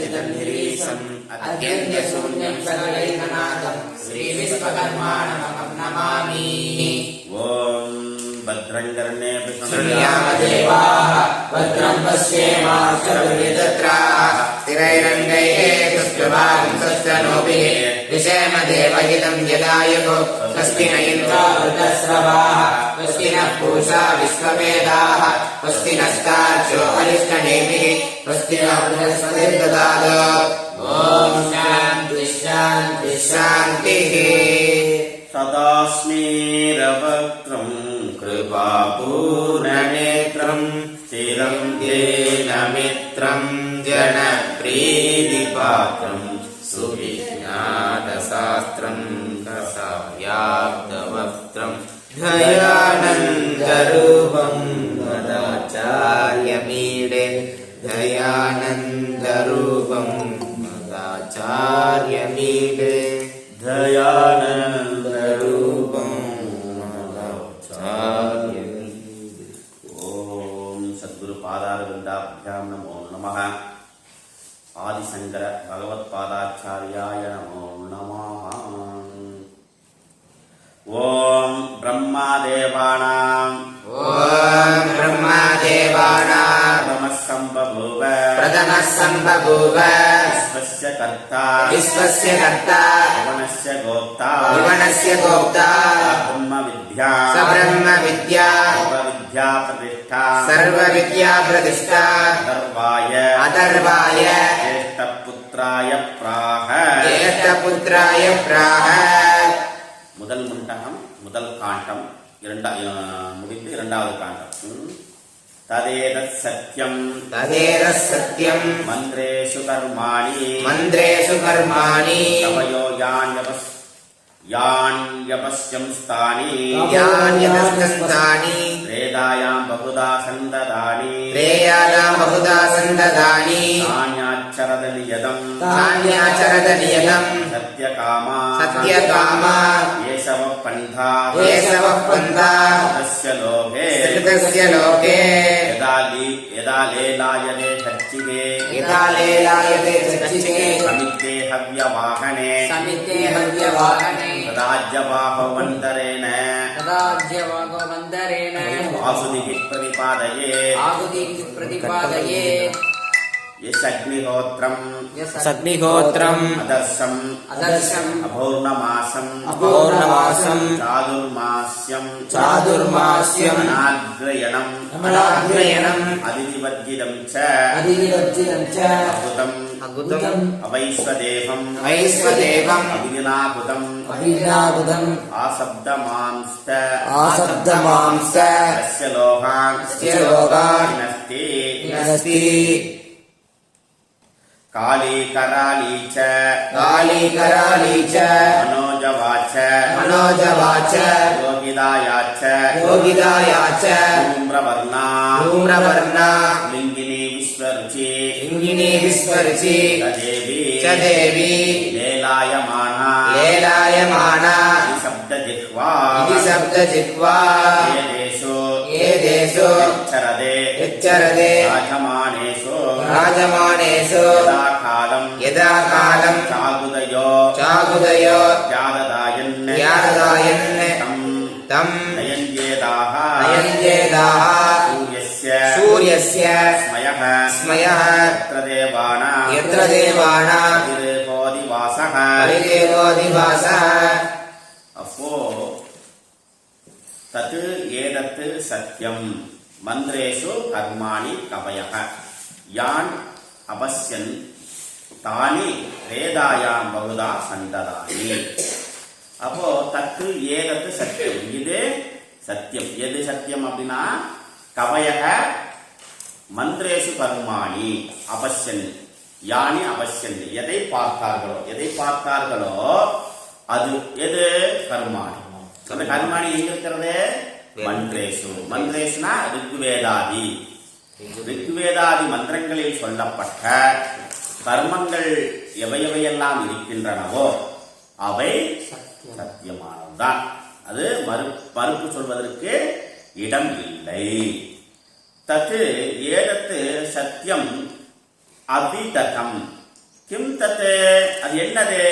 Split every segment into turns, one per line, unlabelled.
निरीशम् अत्यन्त्यशून्यं सकलैकनाथं श्रीविश्वकर्माणमहं नमामि। ॐ भद्रं कर्णेभिः शृणुयाम देवाः भद्रं पश्येमाक्षभिर्यजत्राः स्थिरैरङ्गैः पुष्पवागुंसस्तनूभिः विषेम देवहितं यदायुः स्वस्ति न इन्द्रो वृद्धश्रवाः स्वस्ति नः पूषा विश्ववेदाः स्वस्ति नस्तार्क्ष्यो अरिष्टनेमिः स्वस्ति नः बृहस्पतिर्ददातु। ॐ शान्ति शान्ति शान्तिः।
सदास्मेरवक्त्रं कृपापूर्णनेत्रं स्थिरं येन मित्रं जनप्रीतिपात्रं सुविज्ञातशास्त्रं रसाव्याप्तवक्त्रं दयानन्दरूपं मदाचार्यमीडे दयानन्दरूपं मदाचार्यमीडे दयानन्दरूपं मदाचार्यमीडे।
ओम सद्गुरु पादारविन्दाभ्यां नमो नमः। आदिशंकर भगवत्पादाचार्याय नमो नमः। ओम ब्रह्मादेवानां प्रथमः सम्बभूव विश्वस्य कर्ता भुवनस्य गोप्ता ब्रह्म विद्या सर्वविद्या प्रतिष्ठा अथर्वाय ज्येष्ठपुत्राय प्राह। முதல் முண்டகம் முதல் காண்டம் முடிந்து இரண்டாவது காண்டம். ததேதத் சத்யம் மந்திரேஷு கர்மாணி கவயோ யான்யபஸ்யம் ஸ்தானி வேதாயாம் பகுதா சந்ததானி தான்யாச்சரத நியதம் சத்யகாமா ஏசவ பந்தா தஸ்ய லோகே யதா லேலாயதே சச்சிதே சமித்தே ஹவ்யவாகனே ததாஜ்யவாகவந்தரேன ஆசுதிகி பிரதிபாதயே यस्ग्निहोत्रम् अदर्शम् अभौर्णमासम् चातुर्मास्यम् अनाग्रयणम् अदिवर्जितम् च अभुतम् अवैश्वदेवम् अभिनाभुतम् आसब्दमांस्त तस्य लोकान् विनस्ति। काली कराली च मनोजवाच योगिदाया च धूम्रवर्णा लिंगिनी विश्वरुचि च देवी लेलायमाना इति शब्दजिह्वा ये देशो यच्चरदे राजमानेषु यदा कालं चागुदयो याददायन् तं नयन्येदाः सूर्यस्य स्मयः यत्र देवानां परिदेवोऽधिवासः। அப்போ தத் ஏதத் சத்யம் மந்திரேஷு கர்மாணி கவயः யான் அபஸ்யன் தானி வேதாயாம் பகுதா சந்ததானி. அப்போ தத்து ஏதத்து சத்தியம், இது சத்தியம். எது சத்தியம் அப்படின்னா கவயக மந்திரேஷு கர்மாணி அபஸ்யன் யானி அபஸ்யன், எதை பார்த்தார்களோ அது எது கர்மாணி. அந்த கர்மாணி எங்க இருக்கிறது? மந்திரேஷுனா ரிக்வேதாதி மந்திரங்களில் சொல்லப்பட்ட கர்மங்கள் எவையெல்லாம் இருக்கின்றனவோ அவை சத்தியமானதுதான். அது மறுப்பு சொல்வதற்கு இடம் இல்லை. தத்து ஏதத்து சத்தியம் அவிததம் கிம் தத்து, அது என்னது?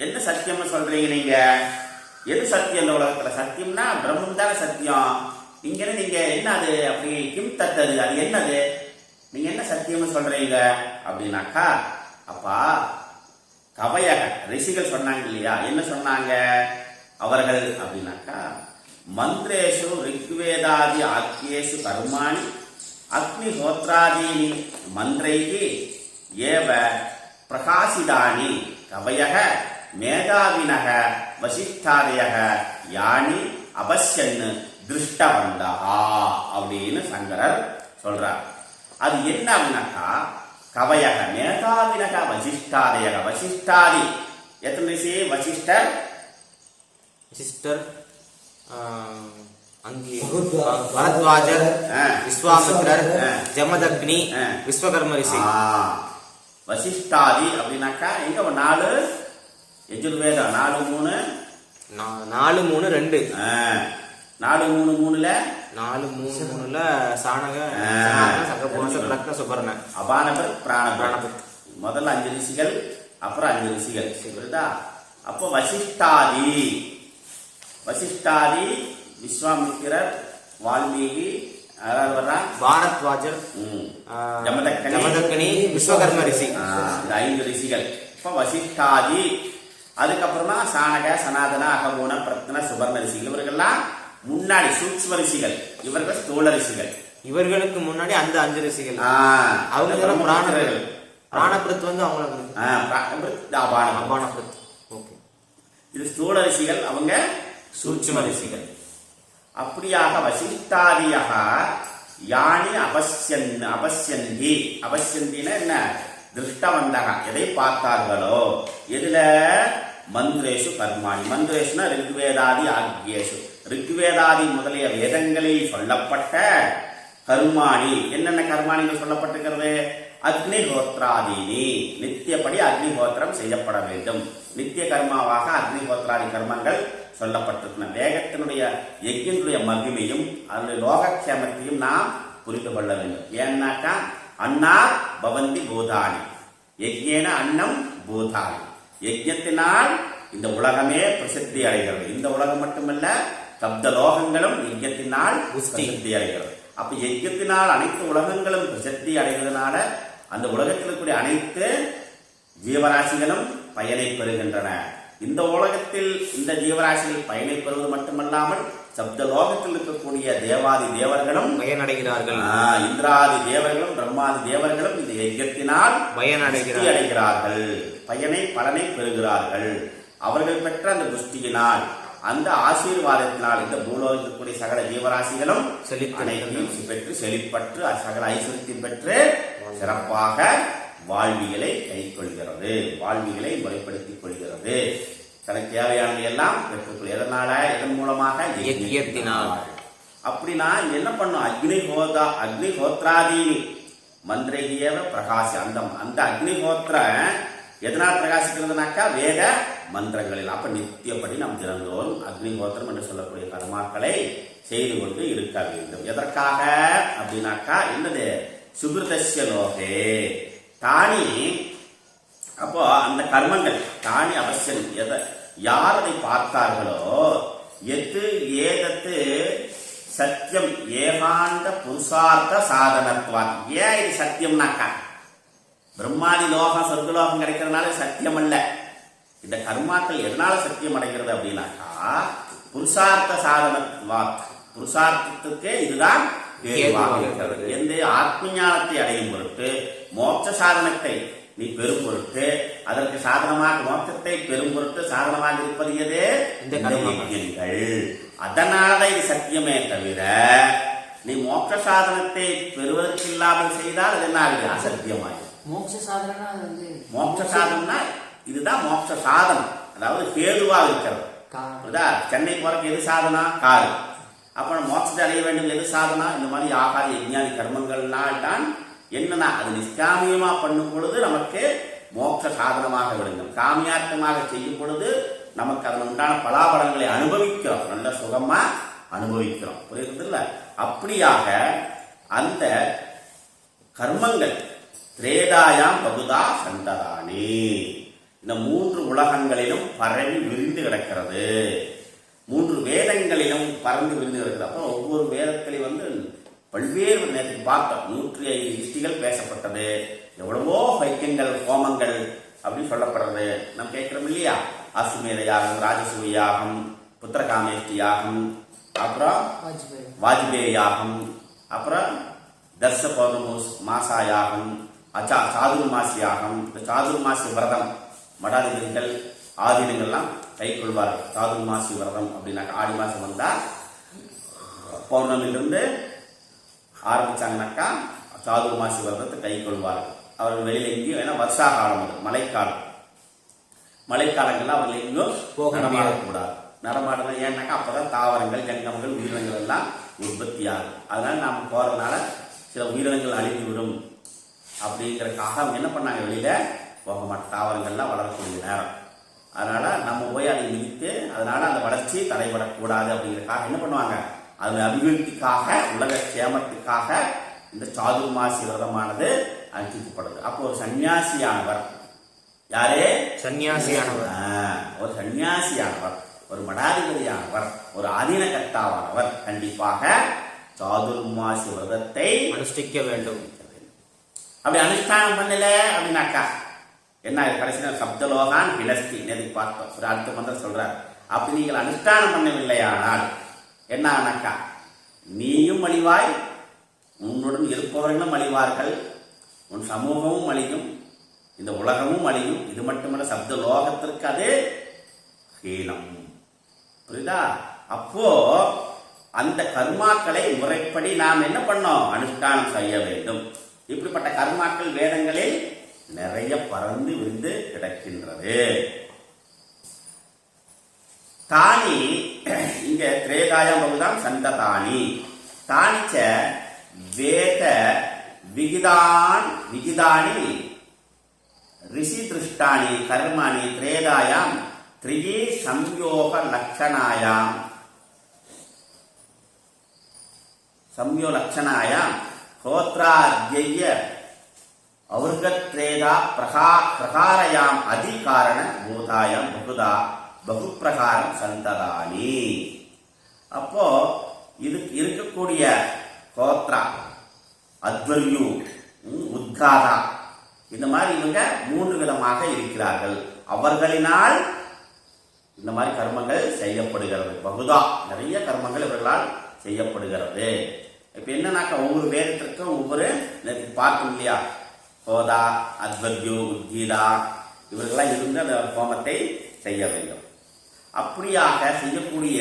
என்ன சத்தியம்னு சொல்றீங்க நீங்க? எது சத்தியம் இந்த உலகத்துல? சத்தியம்னா பிரம்மம் தானே சத்தியம். நீங்க என்ன அது அப்படி கிம் தத்தது, அது என்னது? நீங்க என்ன சத்தியம்னு சொல்றீங்க அப்படின்னாக்கா, அப்பா கவயக ரிஷிகள் சொன்னாங்க இல்லையா? என்ன சொன்னாங்க அவர்கள் அப்படின்னாக்கா, மந்திரேஷு ரிக்வேதாதி ஆக்கியேஷு கர்மாணி அக்னிஹோத்ராதீனி மந்திரைகி ஏவ பிரகாசிதானி கவயக மேதாவினக வசிஷ்டாதயக யானி அபஷ்யன்னு திருஷ்டவந்தா அப்படின்னு சங்கரர் சொல்றார். அது என்ன அப்படின்னாக்கா, கவயக மேதாவினக வசிஷ்டாதயக. வசிஷ்டாதி எத்தனை ரிஷி? வசிஷ்டர்,
சிஸ்டர், பரத்வாஜர், விஸ்வாமித்ரர், ஜமதக்னி, விஸ்வகர்ம ரிஷி.
வசிஷ்டாதி அப்படின்னாக்கா எங்க 4 யஜுர்வேதம் 4 3
4 3 2
4 3 3ல
4 3 3ல சாணக சகபோஷ சுபர்ண
அபானபர் பிராணபர். முதல்ல 5 ரிஷிகள், அப்புறம் 5 ரிஷிகள். புரியுதா? அப்போ வசிஷ்டாதி, வசிஷ்டாதி விஸ்வாமித்திரர், வால்மீகி, யாராவது வர்றா?
பாரத்வாஜர், ஜமதக்னி, விஸ்வகர்ம ரிஷி.
இந்த 5 ரிஷிகள். இப்ப வசிஷ்டாதி, அதுக்கப்புறமா சாணக, சனாதன, அகமூன, பிரத்ன, சுபர்ண ரிஷிகள். இவர்கள்லாம் முன்னாடி சூக்ஷ்ம ரிஷிகள், இவர்கள் ஸ்தூல ரிஷிகள்.
இவர்களுக்கு முன்னாடி அந்த 5 ரிஷிகள். அவங்க பிராணபிரத் வந்து அவங்களுக்கு இது ஸ்தூல ரிஷிகள், அவங்க சூட்சும ரிஷிகள். அப்படியாக வசிஷ்டாதியாக யானி அபஷ்யந்தி. அபஷ்யந்தின என்ன? திருஷ்டவந்தக, எதை பார்த்தார்களோ. எதுல? மந்திரேஷு கர்மாணி. மந்திரேஷுனா ரிக்வேதாதி ஆக்யேஷு. ரிக்வேதாதி முதலிய வேதங்களில் சொல்லப்பட்ட கர்மாணி. என்னென்ன கர்மாணிகள் சொல்லப்பட்டிருக்கிறது? அக்னிஹோத்ராதீனி, நித்தியப்படி அக்னிஹோத்திரம் செய்யப்பட வேண்டும். நித்திய கர்மாவாக அக்னிஹோத்ராதி கர்மங்கள் சொல்லப்பட்டிருக்கின்றன. வேகத்தினுடைய யஜ்ஞனுடைய மகிமையும் அதனுடைய லோகக்ஷேமத்தையும் நாம் புரிந்து கொள்ள வேண்டும். ஏன்னாக்கா, அன்னா பவந்தி பூதானி, யஜ்ஞேன அன்னம் பூதானி. யஜ்ஞத்தினால் இந்த உலகமே பிரசித்தி அடைகிறது. இந்த உலகம் மட்டுமல்ல, சப்த லோகங்களும் யஜ்ஞத்தினால் பிரசித்தி அடைகிறது. அப்ப யஜ்ஞத்தினால் அனைத்து உலகங்களும் பிரசித்தி அடைவதனால அந்த உலகத்தில் இருக்கக்கூடிய அனைத்து ஜீவராசிகளும் பயனை பெறுகின்றன. இந்த உலகத்தில் இந்த ஜீவராசிகள் பயனை பெறுவது மட்டுமல்லாமல் சப்த லோகத்தில் இருக்கக்கூடிய தேவாதி தேவர்களும் பயனடைகிறார்கள். இந்திராதி தேவர்களும் பிரம்மாதி தேவர்களும் இந்த யஜ்ஞத்தினால் பயனடைகிறார்கள், பலனை பெறுகிறார்கள். அவர்கள் பெற்ற அந்த புஷ்டியினால், அந்த ஆசீர்வாதத்தினால் இந்த பூலோகத்தில் இருக்கக்கூடிய சகல ஜீவராசிகளும் அனைத்தையும் பெற்று செழிப்பற்று சகல ஐஸ்வர்யத்தையும் பெற்று சிறப்பாக வாழ்வியலை கைக்கொள்கிறது, வாழ்வியலை முறைப்படுத்திக் கொள்கிறது. தனக்கு தேவையானதை எல்லாம் பெற்றுக்கொள். எதனால? இதன் மூலமாக யஜ்ஞத்தினால். அப்படின்னா என்ன பண்ணும்? அக்னிஹோத்ராதீனி மந்திரேவ பிரகாசி. அந்த அக்னிஹோத்திர எதனால் பிரகாசிக்கிறதுனாக்கா வேத மந்திரங்களில். அப்ப நித்தியப்படி நாம் தினந்தோறும் அக்னிஹோத்திரம் என்று சொல்லக்கூடிய கர்மாக்களை செய்து கொண்டு இருக்க வேண்டும். எதற்காக அப்படின்னாக்கா, என்னது? சுகிருதஸ்ய லோகே தானி. அப்போ அந்த கர்மங்கள் தானி அவசியம். யார் அதை பார்த்தார்களோ, எது ஏதத்து சத்தியம் ஏகாந்த புருஷார்த்த சாதனத்துவான். ஏன் இது சத்தியம்னாக்கா, பிரம்மாதி லோகம் சொர்க்கலோகம் கிடைக்கிறதுனால சத்தியம் அல்ல. இந்த கர்மாக்கள் எதனால சத்தியம் அடைகிறது அப்படின்னாக்கா, புருஷார்த்த சாதனத்துவான். புருஷார்த்தத்துக்கு இதுதான் இருக்கிறது. எந்த ஆத்ம ஞானத்தை அடையும் பொருட்டு, மோட்ச சாதனத்தை நீ பெரும் பொருட்டு, அதற்கு சாதனமாக மோட்சத்தை பெரும் பொருட்டு சாதனமாக இருப்பது எது? இந்த யஜ்ஞங்கள். அதனாலதான் இது சத்தியமே தவிர, நீ மோட்ச சாதனத்தை பெறுவதற்கு இல்லாமல் செய்தால் அது என்ன ஆகுது? அசத்தியமாகும். மோட்ச சாதனம்னா இதுதான் மோட்ச சாதனம், அதாவது கேதுவா இருக்கிறது. சென்னை போறதுக்கு எது சாதனம்? காரு. அப்புறம் மோட்சத்தை அடைய வேண்டும் எது சாதனம்? இந்த மாதிரி ஆகார யஜ்ஞானி கர்மங்கள்னால் தான் என்னன்னா, அது நிஷ்காமியமா பண்ணும் பொழுது நமக்கு மோட்ச சாதனமாக விடுங்கள். காமியார்த்தமாக செய்யும் பொழுது நமக்கு அதன் உண்டான பலாபலங்களை அனுபவிக்கிறோம், நல்ல சுகமா அனுபவிக்கிறோம். புரியுது இல்ல? அப்படியாக அந்த கர்மங்கள் திரேதாயாம் பகுதா சந்ததானி. இந்த 3 உலகங்களிலும் பரவி விரிந்து கிடக்கிறது, 3 வேதங்களிலும் பறந்து விரிந்து கிடக்கிறது. அப்போ ஒவ்வொரு வேதத்திலையும் பல்வேறு நேரத்துக்கு பார்த்தோம், 105 யுஷ்டிகள் பேசப்பட்டது, எவ்வளவோ வைக்கியங்கள் ஹோமங்கள் அப்படின்னு சொல்லப்படுறது நம்ம கேட்கிறோம் இல்லையா. அசுமேத யாகம், ராஜசூய யாகம், புத்திரகாமேஷ்டி யாகம், அப்புறம் வாஜ்பேயி யாகம், அப்புறம் தர்ச பௌர்ணமூஸ் மாசா யாகம், சாதுர்மாசி யாகம். இந்த சாதுர்மாசி விரதம் மடாதிபதிகள் ஆதீனங்கள்லாம் கை கொள்வார்கள். சாதுர்மாசி விரதம் அப்படின்னாக்கா ஆடி மாசம் வந்தா பௌர்ணமிலிருந்து ஆரம்பிச்சாங்கனாக்கா சாதுர்மாசி விரதத்தை கை கொள்வார்கள். அவர்கள் வெளியில எங்கேயும், ஏன்னா வருஷா காலம், அது மழைக்காலம், மழைக்காலங்கள்ல அவர்கள் எங்கேயும் நடமாடக்கூடாது. நடமாடுறது ஏன்னாக்கா அப்பதான் தாவரங்கள், ஜங்கமங்கள், உயிரினங்கள் எல்லாம் உற்பத்தி ஆகும். அதனால நாம போறதுனால சில உயிரினங்கள் அழிந்து விடும் அப்படிங்கிறதுக்காக அவங்க என்ன பண்ணாங்க, வெளியில போக மாட்டோம், தாவரங்கள்லாம் வளரக்கூடிய நேரம். அதனால நம்ம போய் அதை மிதித்து அதனால அந்த வளர்ச்சி தடைபடக்கூடாது அப்படிங்கிறதுக்காக என்ன பண்ணுவாங்க, அது அபிவிருத்திக்காக, உலக சேமத்துக்காக இந்த சாதுர்மாசி விரதமானது அனுஷ்டிக்கப்படுது. அப்போ ஒரு சன்னியாசியானவர், யாரே
சன்னியாசியானவர்,
ஒரு சன்னியாசியானவர், ஒரு மடாதிபதியானவர், ஒரு ஆதீன கர்த்தாவானவர் கண்டிப்பாக சாதுர்மாசி விரதத்தை
அனுஷ்டிக்க வேண்டும்.
அப்படி அனுஷ்டானம் பண்ணல அப்படின்னாக்கா என்ன கடைசியில் சப்தலோகான் விலஸ்தி நேருக்கு பார்த்தோம். ஒரு அடுத்த மந்திரம் சொல்றார், அப்படி நீங்கள் அனுஷ்டானம் பண்ணவில்லையானால் என்ன ஆனாக்கா நீயும் அழிவாய், உன்னுடன் இருப்பவர்களும் அழிவார்கள், உன் சமூகமும் அழியும், இந்த உலகமும் அழியும். இது மட்டுமல்ல, சப்த லோகத்திற்கு அது ஹீனம். புரியுதா? அப்போ அந்த கர்மாக்களை முறைப்படி நாம் என்ன பண்ணோம், அனுஷ்டானம் செய்ய வேண்டும். இப்படிப்பட்ட கர்மாக்கள் வேதங்களில் நிறைய பறந்து விரிந்து கிடக்கின்றது. தானி இங்க திரேதாயம் பகுதாம் சந்ததானி தானிச்ச வேத விகிதானி ரிஷி திருஷ்டானி கர்மாணி திரேதாயாம் த்ரியி சம்யோக லட்சணாயாம் ஹோத்ராத்யய அவர்கத்ரேதா பிரகாரயாம் அதிகாரண பூதாயாம் பகுப்பிரகாரம் சந்ததானி. அப்போ இது இருக்கக்கூடிய கோத்ரா, அத்வர்யு, உத்காதா, இந்த மாதிரி இவங்க 3 விதமாக இருக்கிறார்கள். அவர்களினால் இந்த மாதிரி கர்மங்கள் செய்யப்படுகிறது. பகுதா நிறைய கர்மங்கள் இவர்களால் செய்யப்படுகிறது. இப்ப என்னன்னாக்கா ஒவ்வொரு வேதத்திற்கும் ஒவ்வொரு பார்க்கும் இல்லையா, ஹோதா, அத்வர்யு, உத்கீதா இவர்களெல்லாம் இருந்து அந்த ஹோமத்தை செய்ய வேண்டும். அப்படியாக செய்யக்கூடிய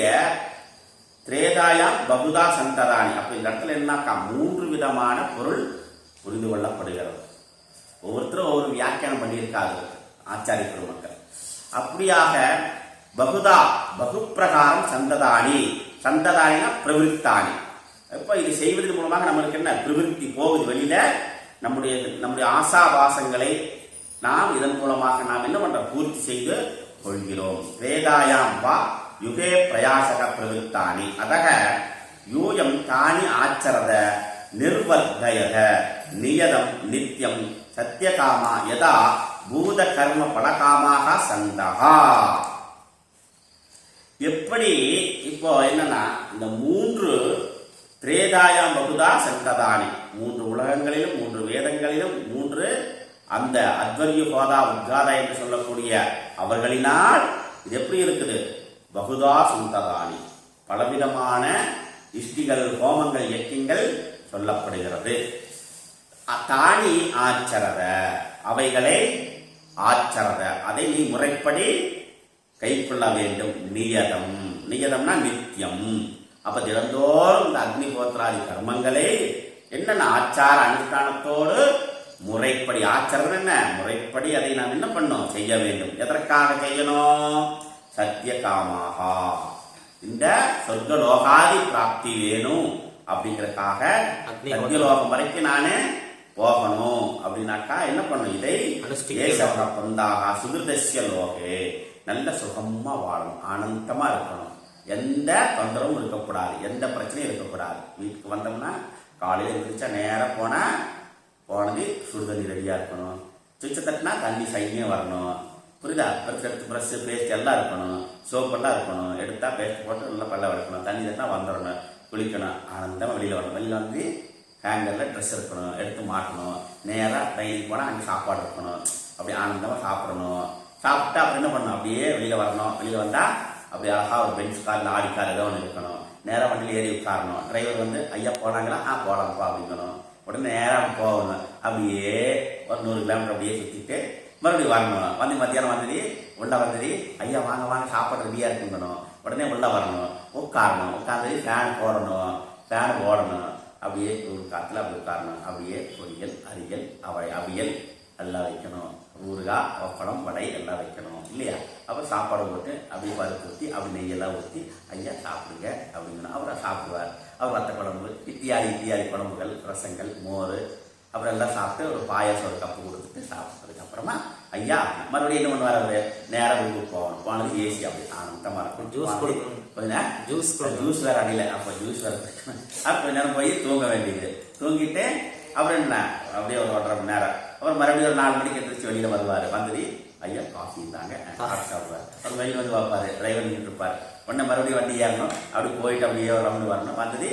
திரேதாயாம் பகுதா சந்ததானி. அப்ப இந்த இடத்துல என்னக்கா 3 விதமான பொருள் புரிந்து கொள்ளப்படுகிறது. ஒவ்வொருத்தரும் ஒவ்வொரு வியாக்கியானம் பண்ணியிருக்காங்க ஆச்சாரிய பெருமக்கள். அப்படியாக பகுதா பகுப்பிரகாரம் சந்ததானி, சந்ததானினா பிரவிற்த்தானி. இப்போ இது செய்வதன் மூலமாக நம்மளுக்கு என்ன பிரவிற்த்தி போகுது வெளியில, நம்முடைய ஆசாபாசங்களை நாம் இதன் மூலமாக நாம் என்ன பண்றோம், பூர்த்தி செய்து கொள்கிறோம். வேதாயாம் வா யுகே பிரயாசக பிரவிற்த்தானி அதக யூயம் தானி ஆச்சரத நிர்வர்தயத நியதம் நித்யம் சத்தியகாமா யதா பூத கர்ம பலகாமாக சந்தகா. எப்படி இப்போ என்னன்னா இந்த 3 திரேதாயாம் பகுதா சந்ததானி, 3 உலகங்களிலும் 3 வேதங்களிலும் 3 அந்த அத்வர்ய ஹோதா உத்காதா என்று சொல்லக்கூடிய அவர்களினால் இது எப்படி இருக்குது, பகுதா சந்ததானி, பலவிதமான இஷ்டிகள், ஹோமங்கள், யக்கியங்கள் சொல்லப்படுகிறது. தானி ஆச்சரத, அவைகளை ஆச்சரத, அதை நீ முறைப்படி கைக்கொள்ள வேண்டும். நியதம், நியதம்னா நித்தியம். அப்ப தினந்தோறும் இந்த அக்னிஹோத்ராதி கர்மங்களை என்னென்ன ஆச்சார அனுஷ்டானத்தோடு முறைப்படி, ஆச்சாரம் என்ன முறைப்படி அதை நாம் என்ன பண்ணோம், செய்ய வேண்டும். எதற்காக செய்யணும், சத்திய காமாகா, இந்த சொர்க்கலோகாதி பிராப்தி வேணும் அப்படிங்கறதுக்காக சத்தியலோகம் வரைக்கும் நானு போகணும் அப்படின்னாக்கா என்ன பண்ணும், இதை பந்தாக சுகிருதஸ்ய லோகே, நல்ல சுகமா வாழணும், ஆனந்தமா இருக்கணும், எந்த தொந்தரவும் இருக்கக்கூடாது, எந்த பிரச்சனையும் இருக்கக்கூடாது. வீட்டுக்கு வந்தோம்னா காலையில் எழுந்திரிச்சா நேரம் போனா போனது சுடுதண்ணி ரெடியாக இருக்கணும். சுவிட்சை தட்டினா தண்ணி சைட்லேயும் வரணும். புரியுதா? எடுத்து ப்ரஷ் பேஸ்ட் எல்லாம் இருக்கணும், சோப்பெல்லாம் இருக்கணும். எடுத்தா பேஸ்ட் போட்டு நல்லா பல்ல வளர்க்கணும். தண்ணி தட்டினா வந்துடணும், குளிக்கணும். ஆனந்தமாக வெளியில் வரணும். வெளியில் வந்து ஹேங்கரில் ட்ரெஸ் இருக்கணும், எடுத்து மாட்டணும். நேராக ட்ரைனிங் போனால் அங்கே சாப்பாடு இருக்கணும். அப்படி ஆனந்தமாக சாப்பிடணும். சாப்பிட்டா அப்புறம் என்ன பண்ணணும்? அப்படியே வெளியில் வரணும். வெளியில் வந்தால் அப்படி அழகாக ஒரு பெஞ்ச் காரில் ஆடி கார் ஏதோ ஒன்று இருக்கணும். நேராக வண்டியில் ஏறி உட்காரணும். டிரைவர் வந்து ஐயா போனாங்களா? போகலாம்ப்பா அப்படிங்கணும். உடனே நேராக போகணும். அப்படியே ஒரு 100 கிலோமீட்டர் அப்படியே சுற்றிட்டு மறுபடியும் வரணும். வந்து மத்தியானம் வந்தது உள்ள வந்தது ஐயா வாங்க வாங்க சாப்பாடு ரெடியாக இருக்குங்கணும். உடனே உள்ள வரணும், உட்காரணும். உட்காந்து ஃபேன் போடணும், ஃபேன் ஓடணும். அப்படியே ஒரு காற்றுல அப்படி உட்காரணும். அப்படியே பொரியல், அரியல், அவியல் எல்லாம் வைக்கணும். ஊறுகாய், அப்பளம், வடை எல்லாம் வைக்கணும் இல்லையா? அப்புறம் சாப்பாடு போட்டு அப்படியே பருப்பு ஊற்றி அப்படி நெய்யெல்லாம் ஊற்றி ஐயா சாப்பிடுங்க அப்படிங்கணும். அவரை சாப்பிடுவார். அவர் வத்த குழம்பு, இத்தியாதி குழம்புகள், ரசங்கள், மோர் அப்புறம் எல்லாம் சாப்பிட்டு ஒரு பாயாசம் ஒரு கப்பு கொடுத்துட்டு சாப்பிட்டதுக்கு அப்புறமா ஐயா மறுபடியும் என்ன பண்ணுவார்? அவர் நேரம் வீட்டுக்கு போகணும். போனது ஏசி அப்படி ஆனந்தமாக இருக்கும்.
ஜூஸ் கொடுக்கணும்.
ஜூஸ் வேற அடியில. அப்போ ஜூஸ் வேற அப்போ நேரம் போய் தூங்க வேண்டியது. தூங்கிட்டு அப்புறம் என்ன அப்படியே ஒரு 1.5 மணி நேரம் அப்புறம் மறுபடியும் ஒரு 4 மணிக்கு எந்திரிச்சு வெளியில வருவார். வந்துட்டு ஐயா காஃபி இருந்தாங்க காஃபி சாப்பிடுவார். அவர் வெளியில் வந்து பார்ப்பாரு, டிரைவர் நின்று இருப்பார். உடனே மறுபடியும் வண்டி ஏறணும். அப்படி போயிட்டு அப்படியே ஒரு ரவுண்டு வரணும். வந்தது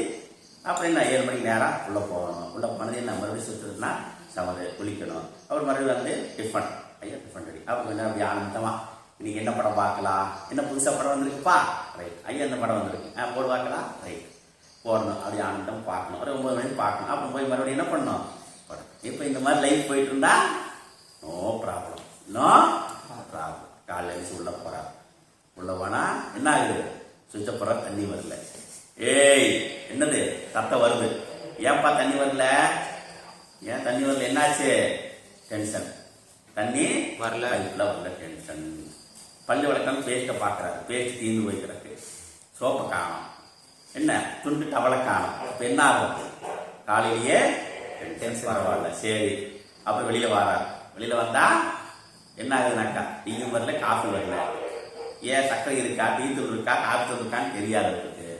அப்புறம் என்ன 7 மணிக்கு நேரம் உள்ளே போகணும். உள்ளே போனது என்ன மறுபடியும் சுற்றுதுன்னா சமது குளிக்கணும். அப்புறம் மறுபடியும் வந்து டிஃபன். ஐயா டிஃபன் ரெடி. அப்போ என்ன அப்படி ஆனந்தமா இன்னைக்கு என்ன படம் பார்க்கலாம்? என்ன புதுசாக படம் வந்திருக்குப்பா? ரைட். ஐயா இந்த படம் வந்திருக்கு போடு பார்க்கலாம். ரைட் போடணும். அப்படி ஆனந்தம் பார்க்கணும். ஒரு 9 மணிக்கு பார்க்கணும். அப்புறம் போய் மறுபடியும் என்ன பண்ணணும்? படம். இப்போ இந்த மாதிரி லைஃப் போயிட்டு இருந்தா நோ ப்ராப்ளம். காலையில் எழுந்து உள்ள போறார். உள்ள போனா என்ன ஆகுது? சுவிட்ச போற தண்ணி வரல. ஏய் என்னது சத்தம் வருது? ஏன்பா தண்ணி வரல? ஏன் தண்ணி வரல? என்னாச்சு? டென்ஷன். தண்ணி
வரல.
வரல டென்ஷன். பள்ளி வழக்கம் பேஸ்ட்டை பார்க்கறாரு. பேஸ்ட் தீர்ந்து போய்க்கிறாரு. சோப்பை காணும். என்ன துண்டு டவலை காணும். இப்போ என்ன ஆகும்? காலையிலேயே டென்ஷன். பரவாயில்ல சரி. அப்புறம் வெளியில வரார். வெளியில வந்தா என்ன ஆகுதுனாக்கா டீயும் வரல, காஃபி வரல. ஏன் சக்கரை இருக்கா, டீ தூள் இருக்கா, காஃபி தூள் இருக்கான்னு தெரியாது அவருக்கு.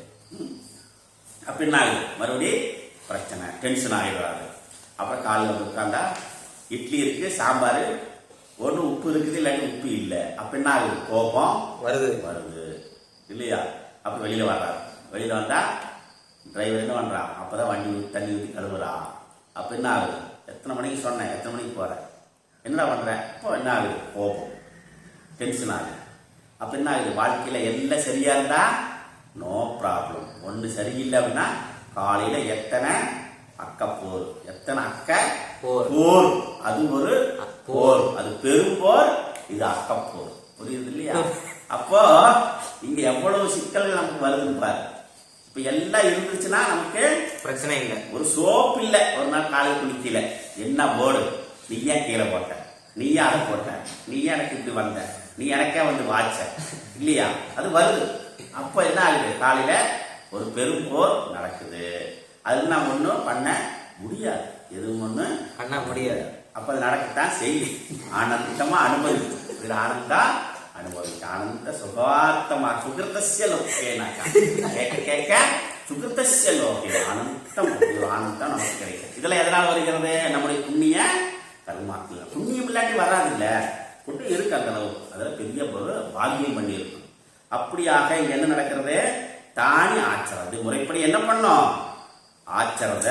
அப்ப என்ன ஆகுது? மறுபடியும் பிரச்சனை, டென்ஷன் ஆகிடுறாரு. அப்புறம் காலையில் வந்து உட்காந்தா இட்லி இருக்கு, சாம்பார், ஒன்று உப்பு இருக்குது இல்லாட்டி உப்பு இல்லை. அப்ப என்ன ஆகுது? கோபம் வருது இல்லையா? அப்புறம் வெளியில வர்றாரு. வெளியில வந்தா டிரைவர் என்ன பண்றான்? அப்பதான் வண்டி தண்ணி ஊற்றி கழுவுறா. அப்ப என்ன ஆகுது? எத்தனை மணிக்கு சொன்னேன், எத்தனை மணிக்கு போற, என்னடா பண்ற? இப்போ என்ன ஆகுது? கோபம், டென்ஷன் ஆகுது. அப்ப என்ன ஆகுது? வாழ்க்கையில எல்லாம் சரியா இருந்தா நோ ப்ராப்ளம். ஒண்ணு சரியில்லை அப்படின்னா காலையில எத்தனை அக்கப்போர், எத்தனை அக்க போர், அது ஒரு போர், அது பெரும்போர், இது அக்கப்போர். புரியுது இல்லையா? அப்போ இங்க எவ்வளவு சிக்கல்கள் நமக்கு வருதுன்னு பாரு. இப்ப எல்லாம் இருந்துச்சுன்னா நமக்கு
பிரச்சனை இல்லை.
ஒரு சோப்பு இல்லை, ஒரு நாள் காலையில் குளிக்கல, என்ன போர்டு? நீ ஏன் கீழே போட்ட, நீ ஏன் அதை போட்ட, நீ ஏன் எனக்கு இப்படி வந்த, நீ எனக்கே வந்து வாச்ச இல்லையா? அது வருது. அப்ப என்ன ஆகுது? காலையில ஒரு பெரும் போர் நடக்குது. அது நம்ம ஒன்றும் பண்ண முடியாது, எதுவும் ஒண்ணு
பண்ண முடியாது.
அப்ப அது நடக்கத்தான் செய்யும். ஆனந்தமா அனுபவிக்கும். இதுல ஆனந்தா அனுபவிக்கும். ஆனந்த சுகார்த்தமா சுகிருத்தஸ்ய லோகேனாக்கா கேட்க கேட்க சுகிருத்தஸ்ய லோகே ஆனந்தம். ஆனந்தம் நமக்கு கிடைக்கும். இதுல எதனால் வருகிறது? நம்முடைய புண்ணிய கர்மாக்கள். புண்ணியம் இல்லாட்டி வராது இல்ல, புண்ணியம் இருக்கு அந்த அளவு. அதுல பெரிய ஒரு பாக்கியம் பண்ணி இருக்கும். அப்படியாக இங்க என்ன நடக்கிறது? தானி ஆச்சரது முறைப்படி என்ன பண்ணோம்? ஆச்சரத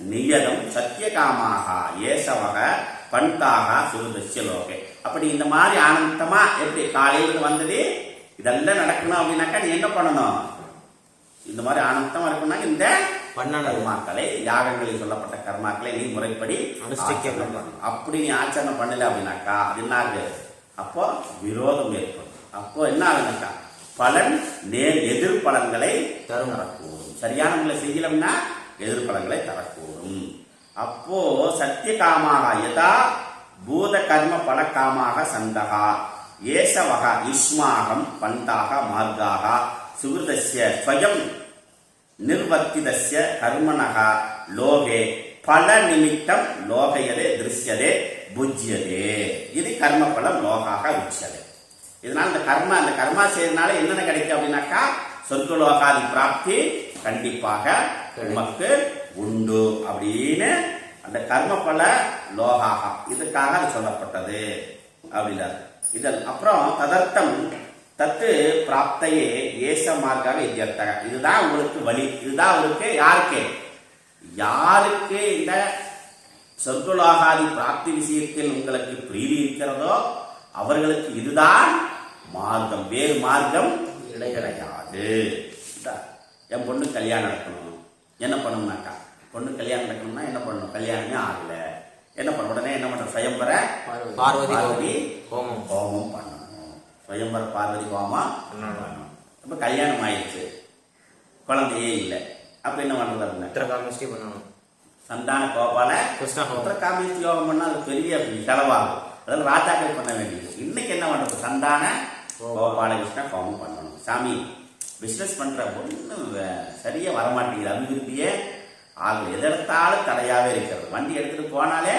நியதம் சத்தியகாமாக ஏசவக பண்தாக சுருதஸ்ய லோகே. அப்படி இந்த மாதிரி ஆனந்தமா எப்படி காலையில் வந்தது இதெல்லாம் நடக்கணும் அப்படின்னாக்கா நீ என்ன பண்ணணும்? இந்த மாதிரி ஆனந்தமா இருக்கணும்னா இந்த கர்மாக்களை, யாகங்களில் சொல்லப்பட்ட கர்மாக்களை நீ முறைப்படி அனுஷ்டிக்க. அப்படி நீ ஆச்சரணம் பண்ணல அப்படின்னாக்கா அது என்ன ஆகுது? அப்போ விரோதம் ஏற்படும். அப்போ என்ன ஆகுதுனாக்கா பலன் எதிர்பலன்களை தரக்கூடும். சரியானவங்களை செய்யலம்னா எதிர்பலன்களை தரக்கூடும். அப்போ சத்தியகாமாக யதா பூத கர்ம பலகாமாக சந்தகா ஏசவக யுஷ்மாகம் பந்தாக மார்காக சுகிருதஸ்ய ஸ்வயம் நிர்வர்த்திதஸ்ய கர்மணக லோகே பல நிமித்தம் லோகயதே திருஷ்யதே புஜ்யதே. இது கர்மபலம் லோகாக உச்சதே. இதனால அந்த கர்மா செய்யறதுனால என்னென்ன கிடைக்கும் அப்படின்னாக்கா சொர்க்கலோகாதி பிராப்தி கண்டிப்பாக உமக்கு உண்டு அப்படின்னு அந்த கர்ம பல லோகாகா இதுக்காக அது சொல்லப்பட்டது அப்படின்றார். இதன் அப்புறம் ததர்த்தம் தத்து பிராப்தையே ஏச மார்க்காக இத்தியர்த்தக. இதுதான் உங்களுக்கு வழி. இதுதான் உங்களுக்கு யாருக்கு இந்த சொர்க்கலோகாதி பிராப்தி விஷயத்தில் உங்களுக்கு பிரீதி இருக்கிறதோ அவர்களுக்கு இதுதான் மார்க்கம். வேறு மார்க்கம் கிடையாது. என் பொண்ணு கல்யாணம் நடக்கணும், என்ன பண்ணணும்னாக்கா, பொண்ணு கல்யாணம் நடக்கணும்னா என்ன பண்ணணும்? கல்யாணமே ஆகல, என்ன பண்ண உடனே என்ன பண்ற? சுயம்பர பார்வதி ஹோமம் பண்ணணும். சுயம்பர பார்வதி ஹோமம் பண்ணணும். இப்ப கல்யாணம் ஆயிடுச்சு, குழந்தையே இல்லை, அப்ப என்ன பண்றது? சந்தான கோபால உத்தரகாமிஸ்தி யோகம் பண்ணா அது பெரிய செலவாகும். அதெல்லாம் ராஜாக்கள் பண்ண வேண்டியது. இன்னைக்கு என்ன பண்றது? சந்தான கோபாலகிருஷ்ண ஹோமம் பண்ணணும். சாமி பிசினஸ் பண்ற ஒண்ணு சரியா வரமாட்டேங்குது, அபிவிருத்தியே ஆகுது, எதெடுத்தாலும் தடையாவே இருக்கிறது. வண்டி எடுத்துட்டு போனாலே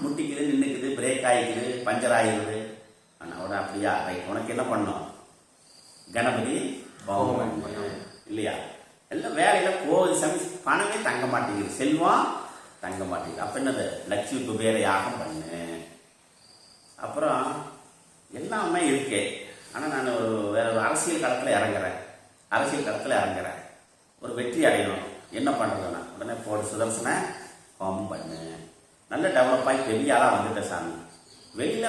முட்டிக்குது, நின்னுக்குது, பிரேக் ஆயிக்குது, பஞ்சர் ஆயிடுது. அப்படியா? ரைட், உனக்கு என்ன பண்ணும்? கணபதி ஹோமம் பண்ணணும் இல்லையா? எல்லாம் வேலையில போகுது சாமி, பணமே தங்க மாட்டேங்குது, செல்வம் தங்க மாட்டேங்குது. அப்ப என்னது? லட்சுமி குபேர யாகம் பண்ணு. அப்புறம் எல்லாமே இருக்கு. ஆனா நான் வேற ஒரு அரசியல் களத்துல இறங்குறேன், ஒரு வெற்றி அடையணும், என்ன பண்றதுன்னா உடனே போடு சுதர்சன ஹோமம் பண்ணு. நல்ல டெவலப் ஆகி பெரிய ஆளா வந்துட்ட சாமி. வெளியில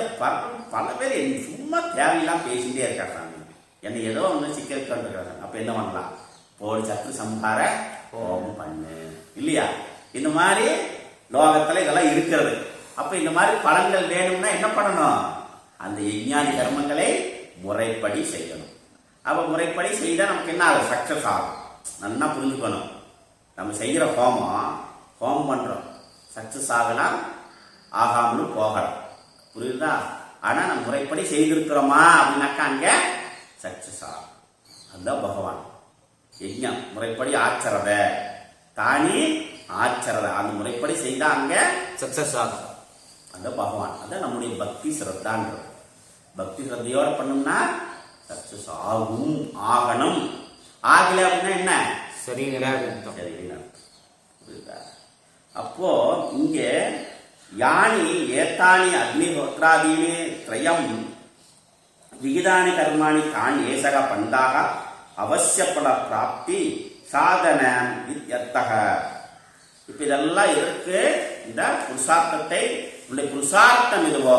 பல பேர் சும்மா தேவையெல்லாம் பேசிட்டே இருக்கா சாமி, என்னை ஏதோ ஒன்று சிக்கல் கண்டுக்கிறாங்க. அப்ப என்ன பண்ணலாம்? போடு சத்ரு சம்ஹார ஹோமம் பண்ணு இல்லையா? இந்த மாதிரி லோகத்துல இதெல்லாம் இருக்கிறது. அப்ப இந்த மாதிரி பலன்கள் வேணும்னா என்ன பண்ணணும்? அந்த யஜ்ஞாதி கர்மங்களை முறைப்படி செய்யணும். அப்ப முறைப்படி செய்தா நமக்கு என்ன ஆகும்? சக்சஸ் ஆகும். நல்லா புரிஞ்சுக்கணும். நம்ம செய்யற ஹோமம் பண்றோம், சக்சஸ் ஆகலாம், ஆகாமனு போகலாம், புரியுதா? ஆனா நம்ம முறைப்படி செய்திருக்கிறோமா அப்படின்னாக்கா அங்க சக்சஸ் ஆகும். அதுதான் பகவான் யஜ்ஞம். முறைப்படி ஆச்சரத தானி ஆச்சரத, அந்த முறைப்படி செய்தா அங்க சக்சஸ் ஆகும். அந்த பகவான் அதான் நம்முடைய பக்தி சிரத்தான்றது. பக்தி சிரத்தையோட பண்ணோம்னா சக்சஸ் ஆகும், ஆகணும். ஆகல அப்படின்னா என்ன? சரியில்லை. அப்போ இங்க யானி ஏத்தானி அக்னிஹோத்ராதீனி த்ரயம் விகிதானி கர்மாணி தான் ஏசக பந்தாக அவசியப்பட பிராப்தி சாதனம் இத்யர்த்தக. இப்ப இதெல்லாம் எதற்கு? இந்த புருஷார்த்தத்தை, உன்னுடைய புருஷார்த்தம் இதுவோ.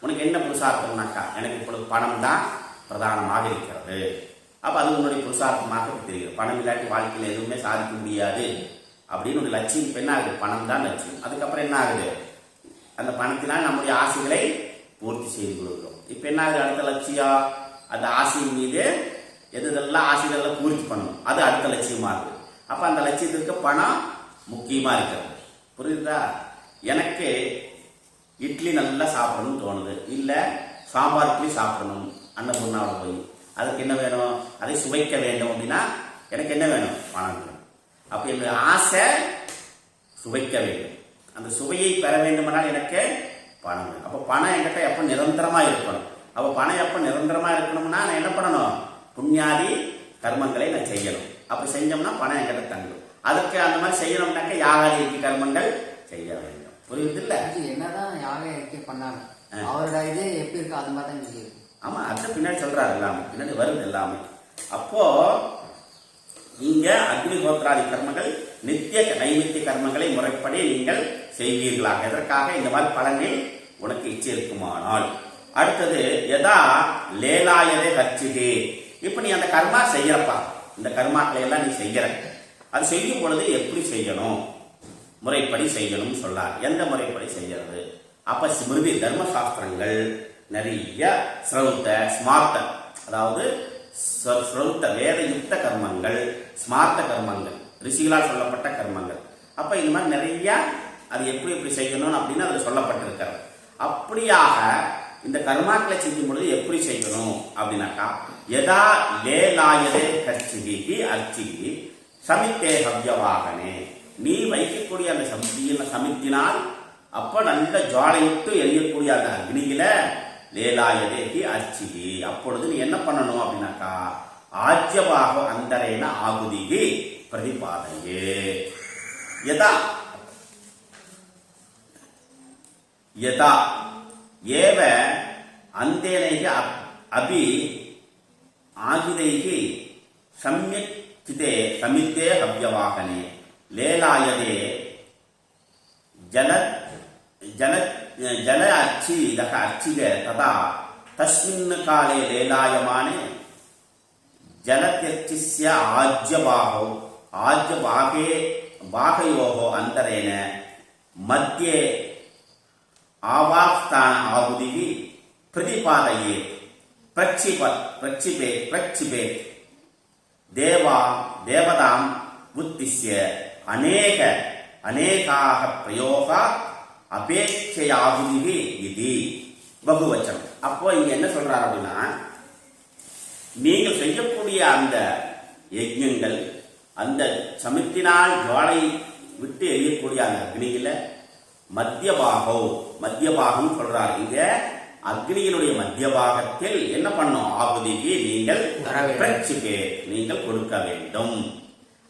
உனக்கு என்ன புருஷார்த்தம்னாக்கா, எனக்கு இப்பொழுது பணம் தான் பிரதானமாக இருக்கிறது. அப்ப அது உன்னுடைய புருஷார்த்தமாக தெரிகிறது. பணம் இல்லாட்டி வாழ்க்கையில் எதுவுமே சாதிக்க முடியாது அப்படின்னு ஒரு லட்சியம். இப்ப என்ன ஆகுது? பணம் தான் லட்சியம். அதுக்கப்புறம் என்ன ஆகுது? அந்த பணத்தினால் நம்முடைய ஆசைகளை பூர்த்தி செய்து கொள்கிறோம். இப்ப என்ன ஆகுது? அடுத்த லட்சியம், அந்த ஆசையின் மீது எதெல்லாம் ஆசைகளெல்லாம் பூர்த்தி பண்ணணும், அது அடுத்த லட்சியமா இருக்கு. அப்ப அந்த லட்சியத்திற்கு பணம் முக்கியமா இருக்கிறது. புரியுதா? எனக்கு இட்லி நல்லா சாப்பிடணும்னு தோணுது, இல்ல சாம்பார் இட்லி சாப்பிடணும் அன்னபூர்ணாவில் போய், அதுக்கு என்ன வேணும்? அதை சுவைக்க வேண்டும் அப்படின்னா எனக்கு என்ன வேணும்? பணம் வேணும். அப்ப என்னுடைய ஆசை சுவைக்க வேண்டும், அந்த சுவையை பெற வேண்டுமானால் எனக்கு பணம் வேணும். அப்ப பணம் என்கிட்ட எப்ப நிரந்தரமா இருக்கணும். அப்ப பணம் எப்ப நிரந்தரமா இருக்கணும்னா நான் என்ன பண்ணணும்? புண்ணியாதி கர்மங்களை நான் செய்யணும். அப்ப செஞ்சோம்னா பணம் என்கிட்ட தங்கும். அதுக்கு அந்த மாதிரி செய்யணும்னாக்க யாகாதி கர்மங்கள் செய்ய வேண்டும். புரியுது இல்ல?
என்னதான் யாக பண்ணாங்க, அவரோட இது எப்படி இருக்கு அது மாதிரி தான் இருக்கு.
ஆமா, அது பின்னாடி சொல்றாரு, எல்லாமே பின்னாடி வருது எல்லாமே. அப்போ இங்க அக்னிஹோத்ராதி கர்மங்கள் நித்திய நைமித்திய கர்மங்களை முறைப்படி நீங்கள் செய்வீர்களாக. எதற்காக? இந்த மாதிரி பலனில் உனக்கு இச்சை இருக்குமானால். அடுத்தது எதா லேலாயதே கர்ச்சிகே. இப்ப நீ அந்த கர்மா செய்யறப்பா, இந்த கர்மாக்களை எல்லாம் நீ செய்யற, அது செய்யும் பொழுது எப்படி செய்யணும்? முறைப்படி செய்யணும் சொல்லார். எந்த முறைப்படி செய்யறது? அப்ப ஸ்மிருதி தர்மசாஸ்திரங்கள் நிறைய ஸ்ரௌத்த ஸ்மார்த்த, அதாவது ஸ்ரௌத்த வேத யுக்த கர்மங்கள், ஸ்மார்த்த கர்மங்கள், ரிஷிகளால் சொல்லப்பட்ட கர்மங்கள். அப்ப இந்த மாதிரி நிறைய அது எப்படி எப்படி செய்யணும் அப்படின்னு அதுல சொல்லப்பட்டிருக்கிறது. அப்படியாக இந்த கர்மாக்களை செய்யும் பொழுது எப்படி செய்யணும் அப்படின்னாக்கா, எதா லேலாயதே கர்ச்சிகி அர்ச்சிகி சமித்தே ஹவ்யவாகனே. நீ வைக்கக்கூடிய அந்த சமித்தினால் அப்ப நல்ல ஜுவாலையிட்டு எரியக்கூடிய அந்த அக்னியில லேலாயதேகி அர்ச்சிகி, அப்பொழுது நீ என்ன பண்ணணும் அப்படின்னாக்கா, ஆஜ்யபாக அந்தரேன ஆகுதிகி பிரதிபாதையே. எதா யதா ஏவ அந்தேனைக அபி ஆகிதைகி சம்யக் சிதே சமித்தே ஹவ்யவாகனே லேலாயதே ஜல ஜல ஜல அர்ச்சிதக அர்ச்சிக ததா தஸ்மின் காலே லேலாயமானே ஜலத்யர்ச்சிஸ்ய ஆஜ்யபாகோ ஆஜ்யபாகே பாகயோகோ அந்தரேன மத்தியே ஆவாஸ்தான ஆகுதிகி பிரதிபாதையே பிரச்சிபேத் தேவதாம் உத்திஸ்ய அநேகாக பிரயோகா அபேட்சையாகுதிகி இது பகுவச்சனம். அப்போ இங்க என்ன சொல்றாரு அப்படின்னா, நீங்கள் செய்யக்கூடிய அந்த யஜ்ஞங்கள், அந்த சமித்தினால் ஜுவாலை விட்டு எரியக்கூடிய அந்த அக்னியில மத்தியபாகம் சொல்றாரு. இங்க அக்னியினுடைய மத்திய பாகத்தில் என்ன பண்ணும், ஆகுதிக்கு நீங்கள் நீங்கள் கொடுக்க வேண்டும்.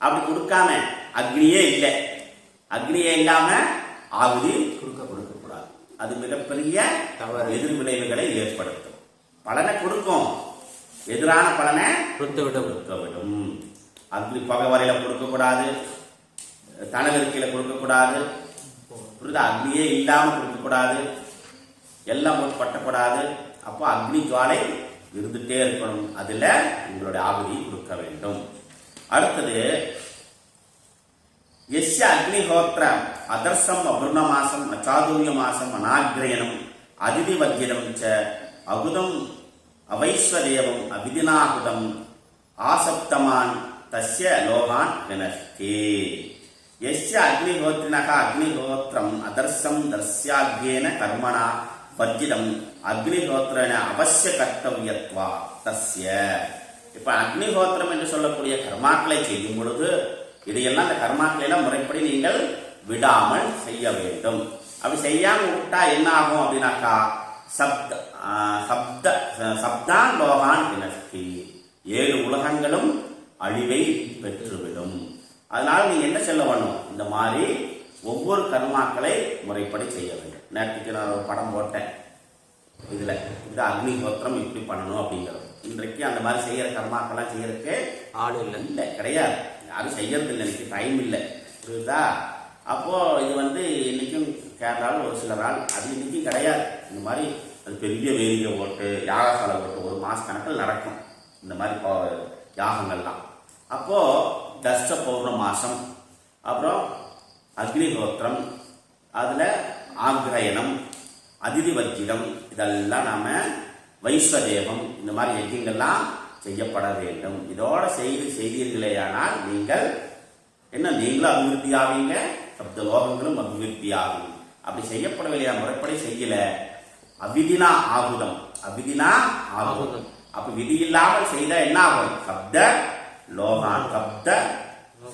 அப்படி கொடுக்காம அக்னியே இல்லை, அக்னியே இல்லாம ஆகுதி கொடுக்கக்கூடாது. அது மிகப்பெரிய எதிர்விளைவுகளை ஏற்படுத்தும். பலனை கொடுக்கும், எதிரான பலனை கொடுத்துவிடும். அக்னி பகை வரையில கொடுக்கக்கூடாது, தனவிற்கையில கொடுக்கக்கூடாது, அக்னியே இல்லாம கொடுக்கக்கூடாது, எல்லாம் போட்டு பட்டக்கூடாது. அப்போ அக்னி ஜுவாலை இருந்துட்டே இருக்கணும், அதுல உங்களுடைய ஆகுதி கொடுக்க வேண்டும். அடுத்தது எஸ்ய அக்னிஹோத்திர அதர்சம் அபூர்ண மாசம் அச்சாதுரிய மாசம் அநாகிரயணம் அதிதி வர்ஜிதம் ச அகுதம் அவைஸ்வதேவம் அவிதினாகுதம் ஆசப்தமான் தஸ்ய லோகான் வினஸ்தி. எஸ்ய அக்னிஹோத்ரினக அக்னிஹோத்திரம் அதர்சம் தர்ஸ்யாக்யேன கர்மணா வர்ஜிதம் அக்னிஹோத்திரன அவசிய கர்த்தவியத்வா தஸ்ய. இப்ப அக்னிஹோத்திரம் என்று சொல்லக்கூடிய கர்மாக்களை செய்யும் பொழுது இதையெல்லாம் அந்த கர்மாக்களை எல்லாம் முறைப்படி நீங்கள் விடாமல் செய்ய வேண்டும். அப்படி செய்யாம விட்டா என்ன ஆகும் அப்படின்னாக்கா சப்தான் லோகான் வினஸ்தி, 7 உலகங்களும் அழிவை பெற்றுவிடும். அதனால நீங்க என்ன சொல்ல வேணும், இந்த மாதிரி ஒவ்வொரு கர்மாக்களை முறைப்படி செய்ய வேண்டும். நேற்றுக்கு நான் ஒரு படம் போட்டேன், இதுல இந்த அக்னிஹோத்திரம் இப்படி பண்ணணும் அப்படிங்கிறது. இன்றைக்கு அந்த மாதிரி செய்யற கர்மாக்கெல்லாம் செய்யறதுக்கு ஆள் இல்லை, கிடையாது, யாரும் செய்யறது இல்லை, எனக்கு டைம் இல்லை, புரியுதா? அப்போ இது இன்னைக்கும் கேரளாவில் ஒரு சிலர் ஆள், அது இன்னைக்கும் கிடையாது. இந்த மாதிரி அது பெரிய வேதிகை போட்டு யாகசாலை போட்டு 1 மாச கணக்கில் நடக்கும் இந்த மாதிரி யாகங்கள்லாம். அப்போ தஷ்ட பௌர்ண மாசம், அப்புறம் அக்னிஹோத்திரம், அதுல ஆக்ரயணம், அதிதி வர்ஜிதம், இதெல்லாம் நாம வைஸ்வதேவம், இந்த மாதிரி யஜ்யங்கள்லாம் செய்யப்பட வேண்டும். இதோட செய்தீர்களேயானால் நீங்கள் என்ன, நீங்களும் அபிவிருத்தி ஆவீங்க, சப்த லோகங்களும் அபிவிருத்தி ஆகும். அப்படி செய்யப்படவில்லையா, முறைப்படி செய்யல, அவிதினா ஆகுதம், அவிதினா ஆகுதம். அப்ப விதி இல்லாமல் செய்த என்ன ஆகும், சப்த லோகான்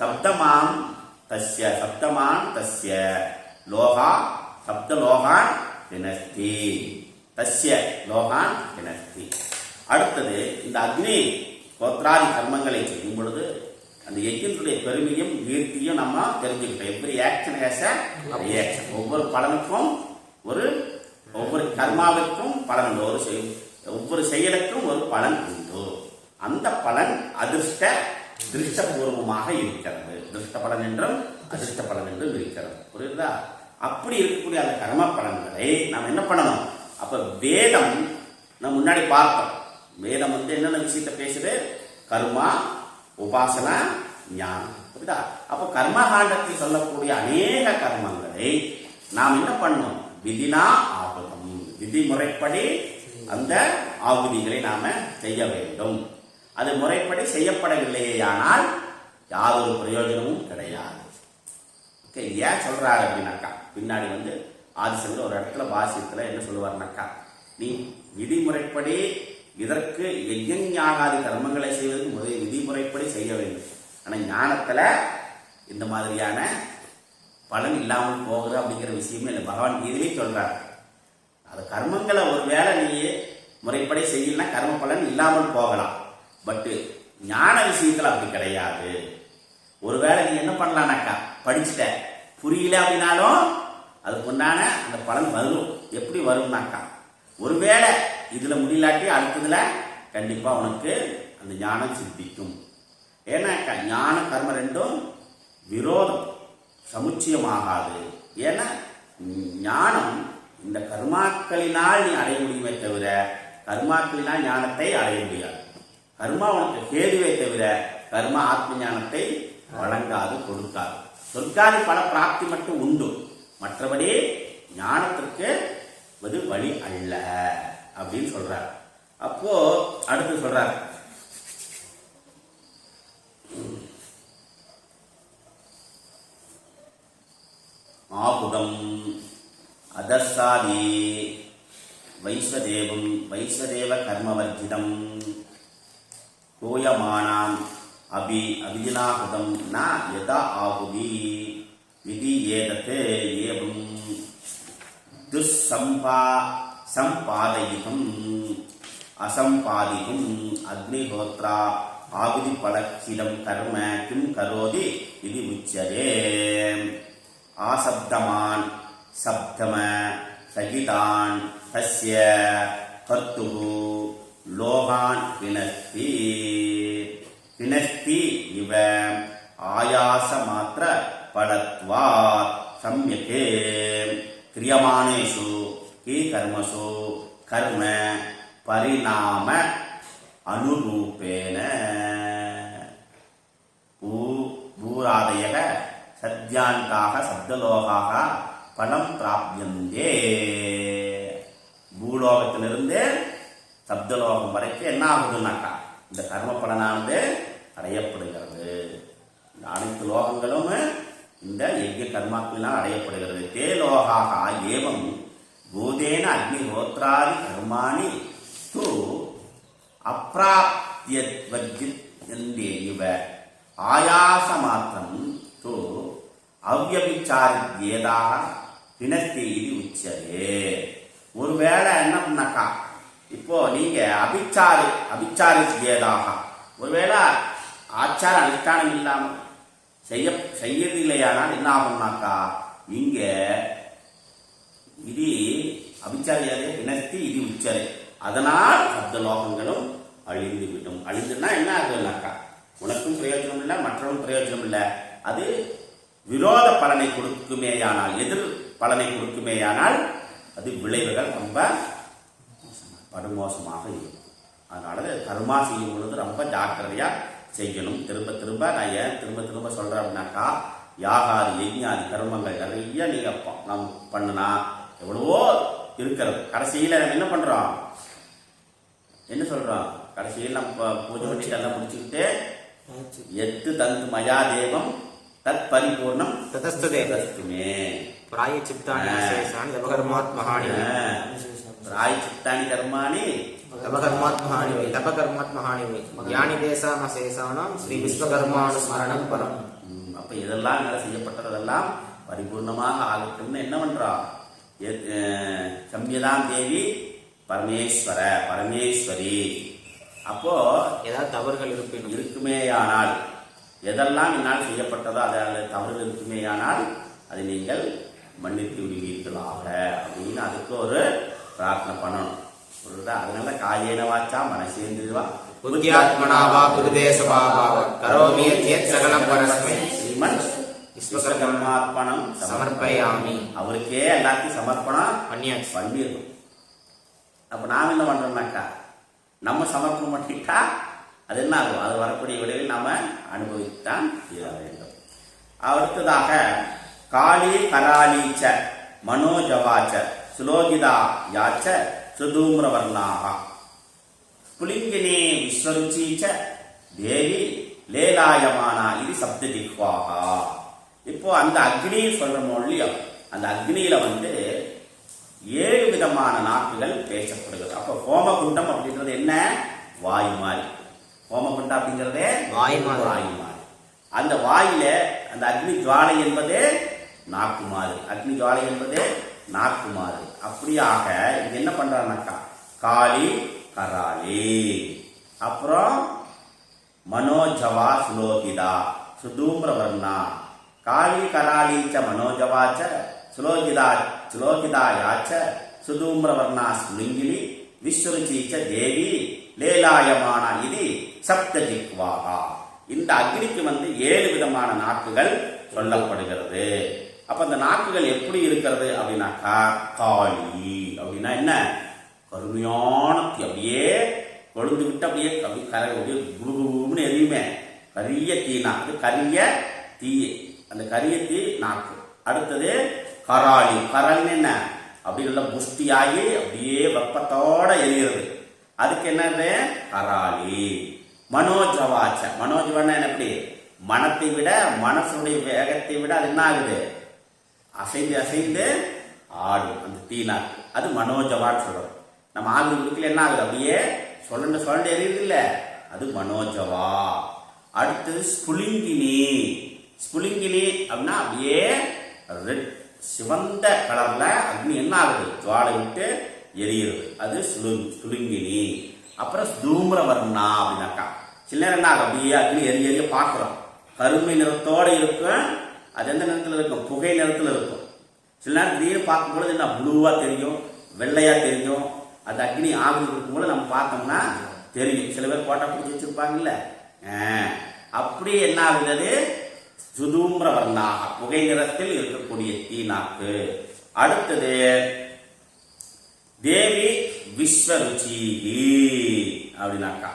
சப்தமான் தஸ்ய லோகா சப்த லோகான் வினஸ்தி, தஸ்ய லோகான் வினஸ்தி. அடுத்தது இந்த அக்னி கோத்ராதி கர்மங்களை செய்யும் பொழுது அந்த யஜ்ஞத்துடைய பெருமையும் கீர்த்தியும் நம்ம தெரிஞ்சுக்கிட்டோம். Every action has a reaction. ஒவ்வொரு பலனுக்கும் ஒவ்வொரு கர்மாவிற்கும் பலன் உண்டு, ஒவ்வொரு செயலுக்கும் ஒரு பலன் உண்டு. அந்த பலன் திருஷ்டபூர்வமாக இருக்கிறது. திருஷ்ட பலன் என்றும் அதிர்ஷ்ட பலன் என்றும் இருக்கிறது, புரியுதா? அப்படி இருக்கக்கூடிய அந்த கர்ம பலன்களை நாம் என்ன பண்ணணும்? அப்ப வேதம் நம்ம முன்னாடி பார்த்தோம், வேதம் என்னென்ன விஷயத்த பேசுது, கர்மா, உபாசனா, ஞானம், புரியுதா? அப்போ கர்மகாண்டத்தில் சொல்லக்கூடிய அநேக கர்மங்களை நாம் என்ன பண்ணணும், விதினா ஆகுதம், விதிமுறைப்படி அந்த ஆகுதிகளை நாம செய்ய வேண்டும். அது முறைப்படி செய்யப்படவில்லையானால் யாதொரு பிரயோஜனமும் கிடையாது. ஏன் சொல்றாரு அப்படின்னாக்கா, பின்னாடி ஆதிசங்கர் ஒரு இடத்துல பாசியத்துல என்ன சொல்லுவார்னாக்கா, நீ விதிமுறைப்படி இதற்கு யஜ்ஞாகாதி கர்மங்களை செய்வதற்கு முதல் விதிமுறைப்படி செய்ய வேண்டும். ஆனா ஞானத்துல இந்த மாதிரியான பலன் இல்லாமல் போகுது அப்படிங்கிற விஷயமே இல்லை. பகவான் கீதையிலே சொல்றாரு, அது கர்மங்களை ஒருவேளை நீ முறைப்படி செய்யலன்னா கர்ம பலன் இல்லாமல் போகலாம். பட் ஞான விஷயத்துல அப்படி கிடையாது. ஒருவேளை நீ என்ன பண்ணலாம்னாக்கா, படிச்சுட்ட புரியல அப்படின்னாலும் அதுக்கு உண்டான அந்த பலன் வரும். எப்படி வரும்னாக்கா, ஒருவேளை இதுல முடியலாட்டி அடுத்ததுல கண்டிப்பா உனக்கு அந்த ஞானம் சித்திக்கும். ஏன்னாக்கா ஞான கர்ம ரெண்டும் விரோதம், சமுச்சியமாகாது. ஏன்னா ஞானம் இந்த கர்மாக்களினால் நீ அடைய முடியுமே தவிர கர்மாக்களினால் ஞானத்தை அடைய முடியாது. கர்மா உனக்கு கேதுவே தவிர கர்மா ஆத்ம ஞானத்தை வழங்காது, கொடுக்காது. சொர்க்காதி பல பிராப்தி மட்டும் உண்டு, மற்றபடி ஞானத்திற்கு அது வழி அல்ல அப்படின்னு சொல்றார். அப்போ அடுத்து சொல்றார், ஆபுதம் அதர்சாதி வைஸ்வதேவம் வைஸ்வதேவ கர்மவர்ஜிதம் கோயமானாம் அபிஜினாகுதம் ந யதா ஆகுதி விதி ஏதத் ஏவம் சம்பாதயிதும் அசம்பாதிதும் அக்னிஹோத்ரா ஆகுதி பலச்சிதம் கர்ம கிம் கரோதி இது உச்சதே. ஆசப்தமான் சப்தம சகிதான் தஸ்ய கர்த்துஹு லோகான் வினஸ்தி வினஸ்தி இவ ஆயாச மாத்திர பலத்வாத் சம்யகே கிரியமானேஷு கி கர்மசு கர்ம பரிணாம அனுரூபேன பூராதயக சத்யாந்தாக சப்தலோகாக பலம் பிராப்தியந்தே. பூலோகத்திலிருந்து சப்தலோகம் வரைக்கும் என்ன ஆகுதுன்னாக்கா இந்த கர்ம பலனானது அடையப்படுகிறது. இந்த அனைத்து லோகங்களும் இந்த யஜ்ய கர்மாக்களினால் அடையப்படுகிறது. தே லோகாக ஏவம் பூதேன அக்னிஹோத்ராதி கர்மாணி து அப்ராப்தியத்வஜ்ஜித்யந்தே இவ ஆயாச மாத்திரம் து அவ்யபிச்சாரித்யேதாக வினஸ்தி இது உச்சதே. ஒருவேளை என்ன பண்ணாக்கா, இப்போ நீங்க அபிச்சாரித்யேதாக ஒருவேளை ஆச்சார அனுஷ்டானம் இல்லாமல் செய்யறதில்லையானால் என்ன ஆகும்னாக்கா, இங்க இது அபிச்சாரியாதே வினஸ்தி இது உச்சரே. அதனால் சப்த லோகங்களும் அழிந்து விடும். அழிந்துன்னா என்ன ஆகுதுனாக்கா, உனக்கும் பிரயோஜனம் இல்லை, மற்றவரும் பிரயோஜனம் இல்லை. அது விரோத பலனை கொடுக்குமேயானால், எதிர் பலனை கொடுக்குமேயானால் அது விளைவுகள் ரொம்ப படுமோசமாக இருக்கும். அதனால கர்மா செய்யும் பொழுது ரொம்ப ஜாக்கிரதையா செய்யணும். திரும்ப திரும்ப நான் ஏன் திரும்ப சொல்றேன் அப்படின்னாக்கா, யாகாதி யஜ்ஞாதி கர்மங்கள் நிறைய நீங்க நம்ம பண்ணுனா எவ்வளவோ இருக்கிறது. கடைசியில நம்ம என்ன பண்றோம், என்ன சொல்றோம், கடைசியில் நம்ம பூஜை பண்ணி எல்லாம் முடிச்சுக்கிட்டு எத்து தந்து மயா தேவம் தத் பரிபூர்ணம் ததஸ்துமே
பிராயச்சித்தானி அசேஷானி தபகர்மாத்மஹானி
பிராயச்சித்தானி கர்மாணி
தபகர்மாத்மஹானி வை தபகர்மாத்மஹானி வை ஞானி தேசாம் அசேஷானாம் ஸ்ரீ விஸ்வகர்மானுஸ்மரணம் பரம்.
அப்ப இதெல்லாம் எங்களை செய்யப்பட்டதெல்லாம் பரிபூர்ணமாக ஆகட்டும்னு என்ன பண்றோம், சம்யதாம் தேவி பரமேஸ்வரி. அப்போ
ஏதாவது தவறுகள்
இருக்குமேயானால், எதெல்லாம் என்னால் செய்யப்பட்டதோ அதில் தவறுகள் இருக்குமேயானால் அதை நீங்கள் மன்னித்து விடுவீர்களாக அப்படின்னு அதுக்கு ஒரு பிரார்த்தனை பண்ணணும். அதனால காயேன வாச்சா மனசேந்திரிவா
புத்தியாத்மனாவா புருதேசபாவா கரோமி யத் சகலம் பரஸ்மை
ஸ்ரீமன் விஸ்வகர்மாத்மனம்
சமர்ப்பயாமி.
அவருக்கே எல்லாத்தையும் சமர்ப்பணம் பண்ணிடணும். அப்ப நாம் என்ன பண்றோம்னாக்கா, நம்ம சமர்ப்பணம் பண்ணிட்டா அது என்ன ஆகும், அது வரக்கூடிய விளைவில் நாம அனுபவித்தான் தீர வேண்டும். அடுத்ததாக காளி கராலீச்ச மனோஜவாச்ச சுலோகிதா யாச்ச சுதூம்ரவர்ணாக புலிங்கினே விஸ்வருச்சீச்ச தேவி லேலாயமானா இது சப்த ஜிஹ்வாகா. இப்போ அந்த அக்னி சொல்ற மொழியும், அந்த அக்னியில 7 விதமான நாக்குகள் பேசப்படுகிறது. அப்ப ஹோமகுண்டம் அப்படின்றது என்ன, வாயு மாதிரி. ஹோமகுண்டம் அப்படிங்கிறதே வாயு மாதிரி. அந்த வாயில அந்த அக்னி ஜுவாலை என்பது நாக்கு மாதிரி, அக்னி ஜுவாலை என்பது நாக்கு மாதிரி. அப்படியாக இது என்ன பண்றாருனாக்கா, காளி கராளி, அப்புறம் மனோஜவா சுலோகிதா சுதூம்ரவர்ணா, காளி கராளீச்ச மனோஜவாச்ச சுலோகிதா யாச்ச சுதூம்ரவர்ணா ஸ்புலிங்கினி விஸ்வருச்சீச்ச தேவி லேலாயமான இது சப்தஜிக்வாகா. இந்த அக்னிக்கு 7 விதமான நாக்குகள் சொல்லப்படுகிறது. அப்ப அந்த நாக்குகள் எப்படி இருக்கிறது அப்படின்னாக்கா, காளி அப்படின்னா என்ன, கருமையான தீ, அப்படியே கொழுந்து விட்டு அப்படியே கரை அப்படியே குருகுருன்னு எரியுமே, கரிய தீ நாக்கு, கரிய தீ, அந்த கரிய தீ நாக்கு. அடுத்தது கராளி, கரல்னு என்ன, அப்படி நல்லா புஷ்டியாகி அப்படியே வெப்பத்தோட எரிகிறது, அதுக்கு என்னது கராளி. மனோஜவாச்ச, மனோஜவன்னா எப்படி, மனத்தை விட மனசுடைய வேகத்தை விட அது என்ன ஆகுது, அசைந்து அசைந்து ஆடும் அந்த தீநாக்கு, அது மனோஜவான்னு சொல்றோம். நம்ம ஆகுது குடுக்கல என்ன ஆகுது, அப்படியே சொல்ல எரியுது இல்ல, அது மனோஜவா. அடுத்தது ஸ்புலிங்கினி, ஸ்புலிங்கினி அப்படின்னா அப்படியே ரெட் சிவந்த கலர்ல அக்னி என்ன ஆகுது, ஜுவாலை விட்டு எரியுது, அது ஸ்புலிங்கினி. அப்புறம் தூம்ரவர்ணா அப்படின்னாக்கா, சில நேரம் என்ன ஆகும், அப்படியே அக்னி எரிய பார்க்கிறோம், கருமை நிறத்தோட இருக்கும், அது எந்த நிறத்தில் இருக்கும், புகை நிறத்தில் இருக்கும். சில நேரம் திடீர்னு பார்க்கும்பொழுது என்ன ப்ளூவா தெரியும், வெள்ளையா தெரியும், அது அக்னி ஆகுது இருக்கும்போது நம்ம பார்த்தோம்னா தெரியும். சில பேர் கோட்டை பிடிச்சி வச்சிருப்பாங்கல்ல, அப்படி என்ன ஆகுது, சுதூம்ரவர்ணாக புகை நிறத்தில் இருக்கக்கூடிய தீநாக்கு. அடுத்தது தேவி விஸ்வருச்சி அப்படின்னாக்கா,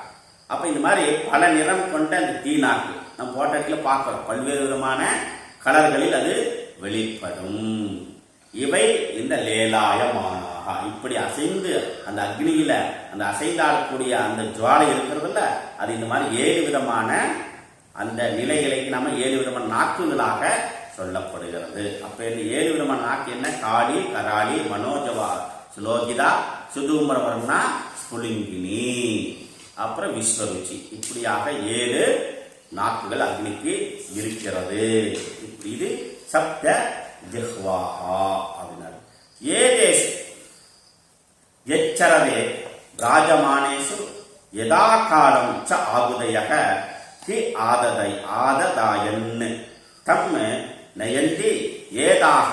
அப்ப இந்த மாதிரி பல நிறம் கொண்ட அந்த தீநாக்கு நம்ம போட்டோல பார்க்கிறோம், பல்வேறு விதமான கலர்களில் அது வெளிப்படும். இவை இந்த லேலாயமானாக, இப்படி அசைந்து அந்த அக்னியில அந்த அசைந்தாடக்கூடிய அந்த ஜுவாலை இருக்கிறதுல, அது இந்த மாதிரி 7 விதமான அந்த நிலைகளுக்கு நாம 7 விதமான நாக்குகளாக சொல்லப்படுகிறது. அப்ப இந்த 7 விதமான நாக்கு என்ன, காளி, கராளி, மனோஜவா, சுலோகிதா, சுதூம்ரவர்ணா, ஸ்புலிங்கினி, அப்புறம் விஸ்வருச்சி. இப்படியாக 7 நாக்குகள் அக்னிக்கு இருக்கிறது. இது சப்த ஜிஹ்வாஹா அப்படின்னாரு. ஏதேஷு எச்சரவே ராஜமானேஷு யதா காலம் ச ஆகுதயக கி ஆததாயன் தம் நயந்தி ஏதாக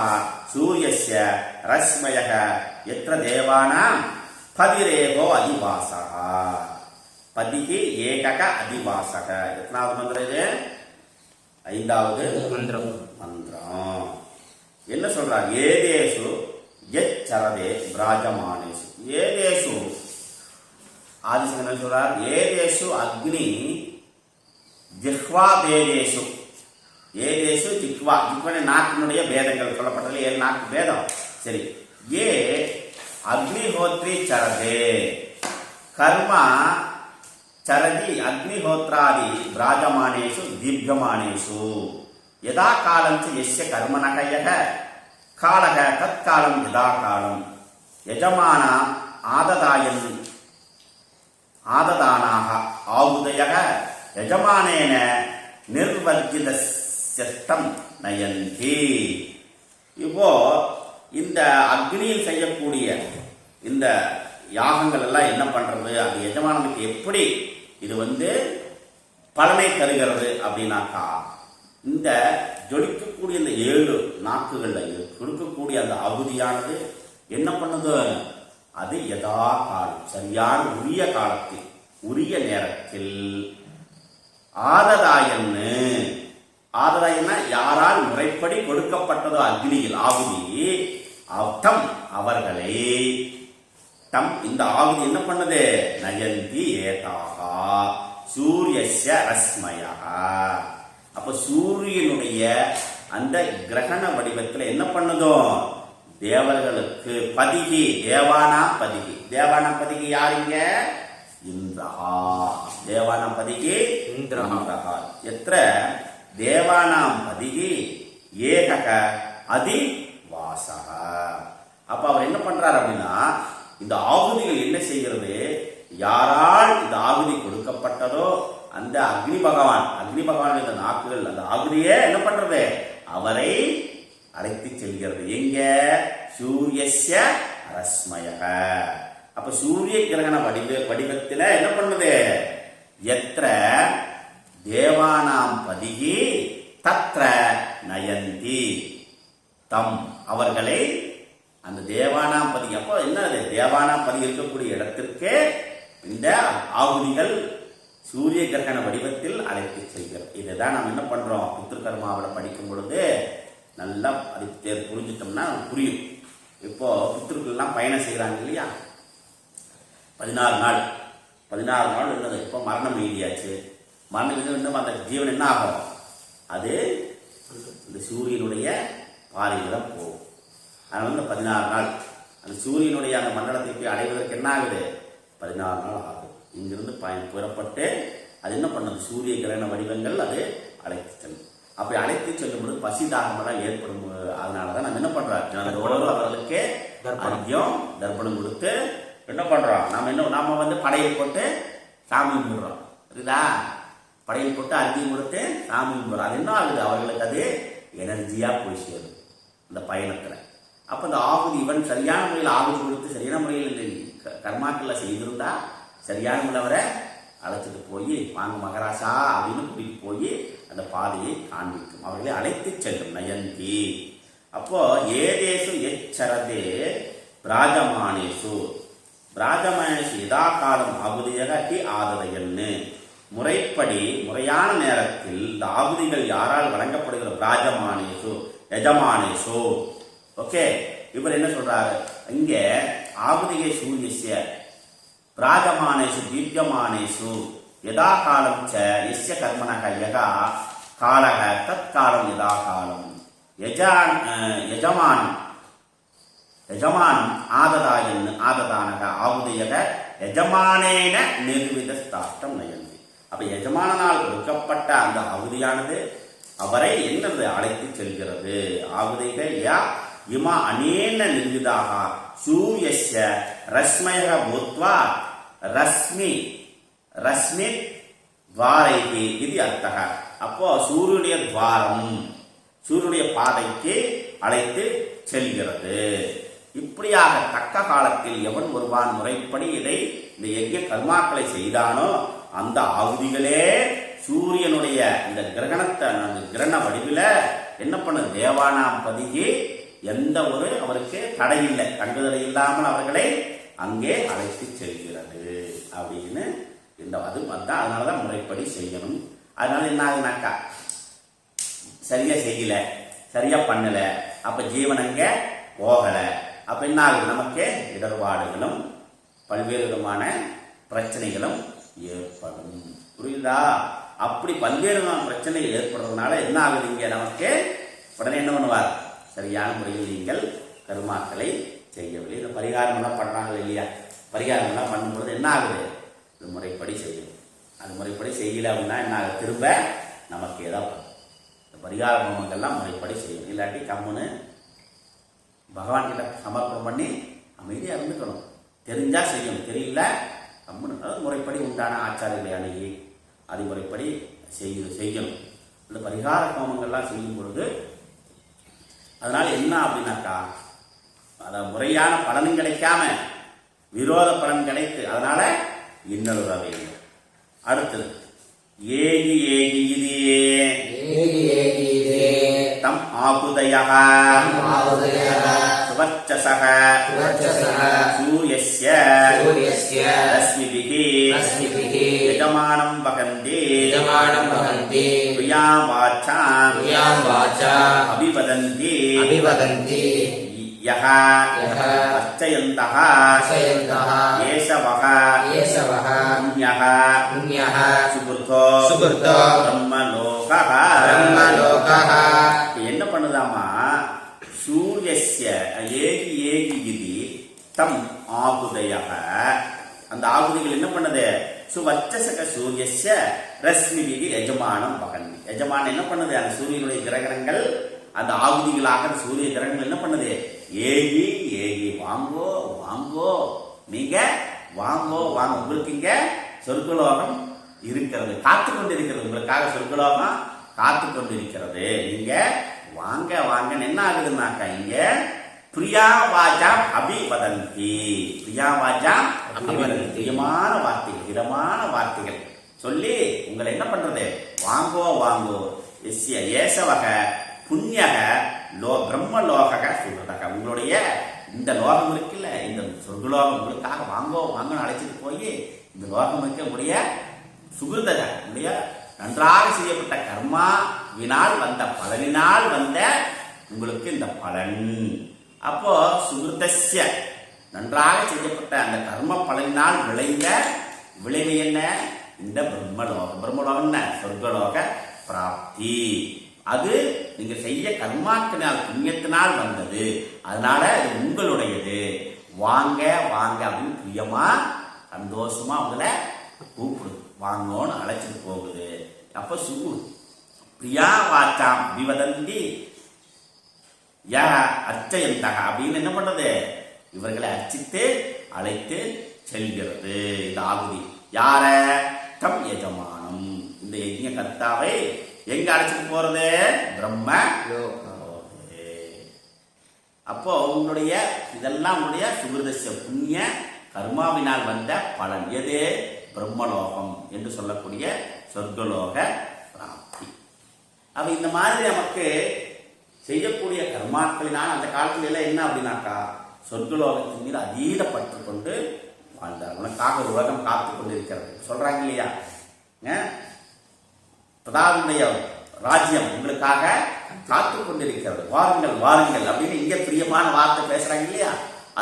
சூரியஸ்ய ரஸ்மயக எத்ர தேவானாம் பதிரேகோ அதிவாசக. பதிகி ஏகக அதிவாசக. எத்தனாவது மந்திரம் இது, 5வது மந்திரம். என்ன சொல்றார், ஏதேஷு எச்சரவே பிராஜமானேஷு. ஏதேஷு ஆதிசங்கரன் சொல்றார், ஏதேஷு அக்னி ஜிஹ்வா பேதேஷு. ஏதேஷு ஜிஹ்வா, ஜிஹ்வா நாட்டினுடைய பேதங்கள் சொல்லப்பட்டது, 7 நாட்டு பேதம். சரி, ஏ அக்னிஹோத்ரி சரதே கர்மா சரதி அக்னிஹோத்ராதி பிராஜமானேஷு தீப்யமானேஷு யதா காலம் ச யஸ்ய கர்மணக யஹ காலக தத்காலம் யதா காலம் யஜமான ஆததானாக ஆவுதயக யஜமானேன நிர்வர்ஜிதஸ்யம் நயந்தி. இப்போ இந்த அக்னியில் செய்யக்கூடிய இந்த யாகங்கள் எல்லாம் என்ன பண்றது, அது எஜமானனுக்கு எப்படி இது பலனை தருகிறது அப்படின்னாக்கா, இந்த ஜொலிக்கக்கூடிய இந்த 7 நாக்குகள்ல கொடுக்கக்கூடிய அந்த அகுதியானது என்ன பண்ணுது, அது யதா காலம் சரியான உரிய காலத்தில் உரிய நேரத்தில் ஆததாயன்னா யாரால் முறைப்படி கொடுக்கப்பட்டதோ அக்னியில் ஆகுதி, தம் அவர்களை, தம் இந்த ஆகுதி என்ன பண்ணுது, நயந்தி ஏதாகா சூரியஸ்ய ரஸ்மயா. அப்ப சூரியனுடைய அந்த கிரகண வடிவத்தில் என்ன பண்ணுதோ தேவர்களுக்கு பதிகி, தேவானாம் பதிகி. தேவானாம் பதிகி யாருங்க, இந்திரஹா. தேவானாம் பதிகி இந்திரஹா. எத்திர தேவானாம் பதிகி ஏகக அதி வாசக. அப்ப அவர் என்ன பண்றார் அப்படின்னா, இந்த ஆகுதிகள் என்ன செய்கிறது, யாரால் இந்த ஆகுதி கொடுக்கப்பட்டதோ அந்த அக்னி பகவான் இந்த நாக்குகள் அந்த ஆகுதியே என்ன பண்றது, அவரை அழைத்து செல்கிறது. எங்க, சூரியஸ்ய ரஸ்மயக. அப்ப சூரிய கிரகண வடிவத்தில் என்ன பண்ணுது, எத்திர தேவானாம் பதிகி தத்ர நயந்தி, தம் அவர்களை அந்த தேவானாம்பதி. அப்போ என்னது தேவானாம்பதி இருக்கக்கூடிய இடத்திற்கே இந்த ஆகுதிகள் சூரிய கிரகண வடிவத்தில் அழைத்து செல்கிறது. இதைதான் நம்ம என்ன பண்றோம் பித்ருகர்மாவில் படிக்கும் பொழுது நல்லா அது புரிஞ்சிட்டோம்னா புரியும். இப்போ பித்ருக்கள்லாம் பயணம் செய்யறாங்க இல்லையா, 14 நாள் இருந்தது. இப்போ மரணம் எழுதியாச்சு. மரணம் இன்னும் அந்த ஜீவன் என்ன ஆகும், அது இந்த சூரியனுடைய பாதையில தான் போகும். அதனால இந்த 16 நாள் அந்த சூரியனுடைய அந்த மண்டலத்தை போய் அடைவதற்கு என்ன ஆகுது, 16 நாள் ஆகும். இங்கிருந்து புறப்பட்டு அது என்ன பண்ணுது, சூரிய கிரகண வடிவங்கள் அது அழைத்து செல்லும். அப்படி அழைத்து செல்லும் பொழுது பசி தாகமெல்லாம் ஏற்படும். அதனாலதான் நம்ம என்ன பண்றோம், அவர்களுக்கு அர்க்கியம் தர்ப்பணம் கொடுத்து என்ன பண்றோம், நாம வந்து படையல் போட்டு சாமி கும்பிடுறோம். புரியுதா, படையல் போட்டு அர்க்கியம் கொடுத்து சாமி கும்பிடுறோம். அது என்ன ஆகுது, அவர்களுக்கு அது எனர்ஜியா போய் சேரும் இந்த பயணத்துல. அப்ப இந்த ஆகுதி இவன் சரியான முறையில் ஆகுதி கொடுத்து சரியான முறையில் இந்த கர்மாக்கள்ல செய்திருந்தா சரியான முறைவரை அழைச்சிட்டு போய் வாங்க மகராசா அப்படின்னு கூட்டிட்டு போய் அந்த பாதையை காண்பிக்கும், அவர்களை அழைத்து செல்லும். நயந்தி. அப்போ ஏதேசு எச்சரதே பிராஜமானேசு யதா காலம் ஆகுதியகி ஆததையன்னு. முறைப்படி முறையான நேரத்தில் இந்த ஆகுதிகள் யாரால் வழங்கப்படுகிற பிராஜமானேசு எஜமானேசு. ஓகே, இவர் என்ன சொல்றாரு இங்க, ஆகுதிகை சூரியஸ்ய பிராஜமானேசு தீப்யமானேசு யதா காலம் ச யஸ்ய கர்மணக யகா காலக தத் காலம் யதா காலம் யஜமானம் ஆததானக ஆகுதியக யஜமானேன நிர்வித ஸ்தாஷ்டம் நயந்தி. அப்ப யஜமானால் கொடுக்கப்பட்ட அந்த ஆகுதியானது அவரை என்னது அழைத்து செல்கிறது. ஆகுதிகள் யா இமா அனேன நிர்விதாக சூரியஸ்ய ரஸ்மயக பூத்வா ரஸ்மி துவாரைகி இது அர்த்தக. அப்போ சூரியனுடைய துவாரம் சூரியனுடைய பாதைக்கு அழைத்து செல்கிறது. இப்படியாக தக்க காலத்தில் எவன் ஒருவான் முறைப்படி இதை இந்த யஜ்ய கர்மாக்களை செய்தானோ அந்த ஆகுதிகளே சூரியனுடைய இந்த கிரகண வடிவில என்ன பண்ண தேவானாம் பதிகி எந்த ஒரு அவருக்கு தடை இல்லை, கண்டுதடை இல்லாமல் அவர்களை அங்கே அழைத்து செல்கிறது அப்படின்னு இந்த அதுதான். அதனாலதான் முறைப்படி செய்யணும். அதனால என்ன ஆகுனாக்கா, சரியா செய்யல, சரியா பண்ணல, அப்ப ஜீவன் அங்க போகல, அப்ப என்ன ஆகுது, நமக்கு இடர்பாடுகளும் பல்வேறு விதமான பிரச்சனைகளும் ஏற்படும். புரியுதா? அப்படி பல்வேறு பிரச்சனைகள் ஏற்படுறதுனால என்ன ஆகுது, இங்க நமக்கு உடனே என்ன பண்ணுவார், சரியான முறையில் நீங்கள் கர்மாக்களை செய்யவில்லை. இந்த பரிகாரம் எல்லாம் பண்றாங்க இல்லையா, பரிகாரம் எல்லாம் பண்ணும்பொழுது என்ன ஆகுது, இது முறைப்படி செய்யணும். அது முறைப்படி செய்யல அப்படின்னா என்ன ஆகுது, திரும்ப நமக்கு ஏதாவது இந்த பரிகார ஹோமங்கள்லாம் முறைப்படி செய்யணும். இல்லாட்டி கம்முன்னு பகவான் கிட்ட சமர்ப்பணம் பண்ணி அமைதியா இருந்துக்கணும். தெரிஞ்சா செய்யணும், தெரியல கம்முன்னு. அதாவது முறைப்படி உண்டான ஆச்சாரங்களை அணுகி அது முறைப்படி செய்யணும். இந்த பரிகார ஹோமங்கள்லாம் செய்யும் பொழுது அதனால என்ன அப்படின்னாக்கா, அதாவது முறையான பலனும் கிடைக்காம விரோத பலன் கிடைத்து அதனால இன்னொரு வேண்டும். அடுத்தது ஏகி ஏகி இதே தம் ஆகுதயः சுவர்ச்சசः சூரியஸ்ய ரஸ்மிபிஹி யஜமானம் வகந்தி பிரியாம் வாச்சாம் அபிவதந்தி யஹ அர்ச்சயந்தஹ ஏஷவஹ புண்யஹ சுகிருதோ பிரம்மலோகஹ. என்ன பண்ணுதாமா, சூரியஸ்ய ஏகி ஏகி இதி தம் ஆகுதயஹ, அந்த ஆகுதிகள் என்ன பண்ணுது, சுவச்சசக சூரியஸ்ய ரஸ்மிபிஹி யஜமானம் வகந்தி. யஜமானம் என்ன பண்ணுது, அந்த சூரியனுடைய கிரகணங்கள் அந்த ஆகுதிகளாக அந்த சூரிய கிரகங்கள் என்ன பண்ணுது, ஏகி ஏகி வாங்கோ வாங்கோ, நீங்க வாங்கோ வாங்க, உங்களுக்கு இங்க சொர்க்கலோகம் இருக்கிறது, காத்து கொண்டிருக்கிறது, உங்களுக்காக சொர்க்கலோகம் காத்து கொண்டிருக்கிறது, நீங்க வாங்க வாங்க. என்ன ஆகுதுன்னாக்கா, இங்க பிரியா வாஜா அபிவதந்தி, பிரியா வாஜா அபிவதந்தி, பிரியமான வார்த்தைகள், இதமான வார்த்தைகள் சொல்லி உங்களை என்ன பண்றது, வாங்கோ வாங்கோ. ஏசவக புண்ணியக பிரம்மலோக சுகிருதக, உங்களுடைய இந்த லோகம் இருக்குல்ல, இந்த சொர்க்கலோகம் உங்களுக்காக வாங்கோ வாங்கன்னு அழைச்சிட்டு போய் இந்த லோகம் இருக்கக்கூடிய சுகிருதக உடைய நன்றாக செய்யப்பட்ட கர்மாவினால் வந்த பலனினால் வந்த உங்களுக்கு இந்த பலன். அப்போ சுகிருதஸ்ய நன்றாக செய்யப்பட்ட அந்த கர்ம பலனினால் விளைந்த விளைவு என்ன? இந்த பிரம்மலோகம். பிரம்மலோகம் என்ன? சொர்க்கலோக பிராப்தி. அது நீங்க செய்ய கர்மாக்கினால் புண்ணியத்தினால் வந்தது, அதனால அது உங்களுடையது. வாங்க வாங்க அப்படின்னு பிரியமா சந்தோஷமா அவங்கள கூப்பிடுது, வாங்கன்னு அழைச்சிட்டு போகுது. அப்ப சுகு பிரியா வாச்சாம் விவதந்தி அர்ச்சயந்தக அப்படின்னு என்ன பண்றது? இவர்களை அர்ச்சித்து அழைத்து செல்கிறது. இது ஆகுதி. யார? தம் எஜமானம். இந்த யஜ்ஞ கர்த்தாவை எங்க அழைச்சிட்டு போறது? பிரம்ம. அப்போ உங்களுடைய இதெல்லாம் உங்களுடைய சுகிருதஸ்ய புண்ணிய கர்மாவினால் வந்த பலன். எது? பிரம்மலோகம் என்று சொல்லக்கூடிய சொர்க்கலோக பிராப்தி. அப்ப இந்த மாதிரி நமக்கு செய்யக்கூடிய கர்மாக்களினால் அந்த காலத்துல எல்லாம் என்ன அப்படின்னாக்கா சொர்க்கலோகத்தின் மீது அதீத பற்று கொண்டு வாழ்ந்தார். உனக்காக ஒரு உலகம் காத்து கொண்டு இருக்கிறது சொல்றாங்க இல்லையா? பிரதாவுடைய ராஜ்யம் உங்களுக்காக காத்து கொண்டிருக்கிறது, வாருங்கள் வாருங்கள் அப்படின்னு இங்க பிரியமான வார்த்தை பேசுறாங்க இல்லையா?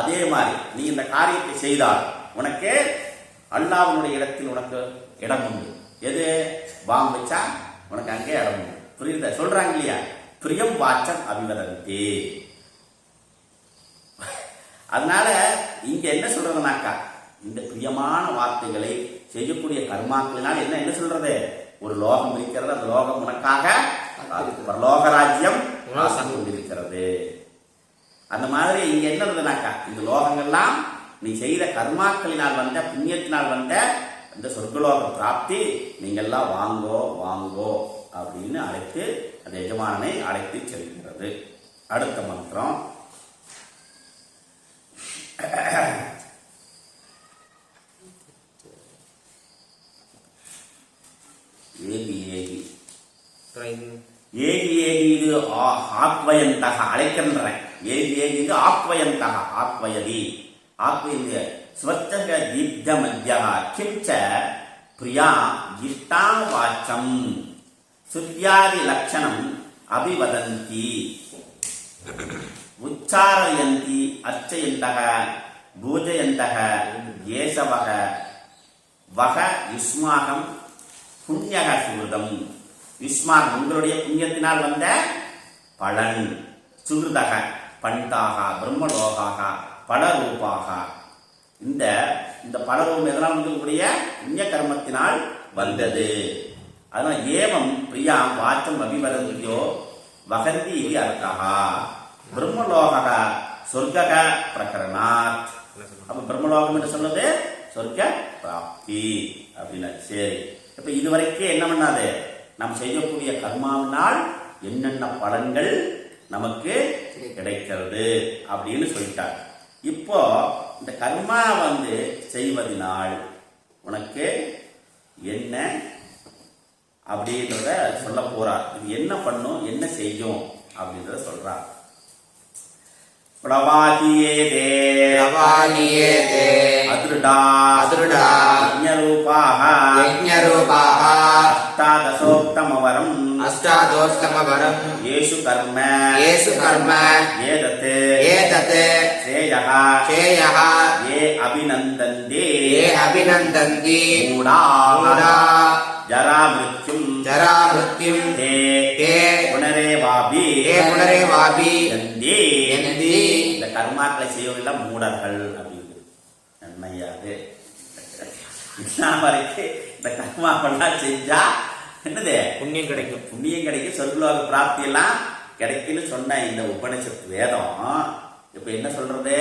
அதே மாதிரி நீ இந்த காரியத்தை செய்தால் உனக்கு அல்லாஹ்வுடைய இடத்தில் உனக்கு இடம் உண்டு. எது? பாம் வச்சா உனக்கு அங்கே இடம் உண்டு. புரியுதா? சொல்றாங்க இல்லையா? பிரியம் வாச்சம் அபிவதந்தி. அதனால இங்க என்ன சொல்றதுனாக்கா இந்த பிரியமான வார்த்தைகளை செய்யக்கூடிய கர்மாக்களினால் என்ன என்ன சொல்றது? ஒரு லோகம் இருக்கிறது, அந்த லோகம் உனக்காக லோக ராஜ்யம் கொண்டிருக்கிறது. அந்த மாதிரி இங்க என்ன இருந்ததுனாக்கா இந்த லோகங்கள்லாம் நீ செய்த கர்மாக்களினால் வந்த புண்ணியத்தினால் வந்த இந்த சொர்க்கலோக பிராப்தி, நீங்கெல்லாம் வாங்கோ வாங்கோ அப்படின்னு அழைத்து அந்த எஜமானனை அழைத்து செல்கிறது. அடுத்த மந்திரம் ஏகி ஏகி ஏகி ஏகி இது ஆக்வயந்தக அழைக்கின்றன. ஏகி ஏகி இது ஆக்வயந்தக ஆக்வயதி ஆக்வயந்தி ஸ்வச்சக தீப்த மத்யா கிம்ச பிரியா இஷ்டாம் வாச்சம் சுத்யாதி லட்சணம் அபிவதந்தி உச்சாரயந்தி அர்ச்சயந்தக பூஜயந்தக ஏசவக வக யுஸ்மாகம் புண்ணியக சுகிருதம். யுஸ்மாகம் உங்களுடைய புண்ணியத்தினால் வந்த பலன். சுகிருதக பண்டாக பிரம்மலோகாக பலரூபாக. இந்த இந்த பலரூபம் எதனால் உங்களுடைய புண்ணிய கர்மத்தினால் வந்தது. அதனால ஏவம் பிரியா வாச்சம் அபிவதந்தியோ வகந்தி இது அர்த்தா பிரம்மலோக சொர்க்க பிரகரணாத். அப்ப பிரம்மலோகம் என்று சொன்னது சொர்க்க பிராப்தி அப்படின்னா. சரி, இப்ப இதுவரைக்கும் என்ன பண்ணாது? நாம் செய்யக்கூடிய கர்மாவினால் என்னென்ன பலன்கள் நமக்கு கிடைக்கிறது அப்படின்னு சொல்லிட்டார். இப்போ இந்த கர்மா செய்வதனால் உனக்கு என்ன அப்படின்றத சொல்ல போறார். இது என்ன பண்ணும், என்ன செய்யும் அப்படின்றத சொல்றார். பிரவாகியேதே அதிருடா யஜ்ஞரூபாஹ அஷ்டாதசோத்தமவரம் ஏஷு கர்ம ஏதத் ஸ்ரேயः ஏ அபிநந்தந்தி மூடாः ஜரா மிருத்யும் தே புனரேவாபி யந்தி. இந்த கர்மாக்களை செய்யவில்லை மூடர்கள் அப்படின்னு நன்மையாது. வரைக்கும் இந்த கர்மாக்கள்லாம் செஞ்சா என்னது? புண்ணியம் கிடைக்கும். புண்ணியம் கிடைக்கும், சொர்க்கலோக பிராப்தி எல்லாம் கிடைக்குன்னு சொன்ன இந்த உபனிஷத் வேதம் இப்ப என்ன சொல்றது?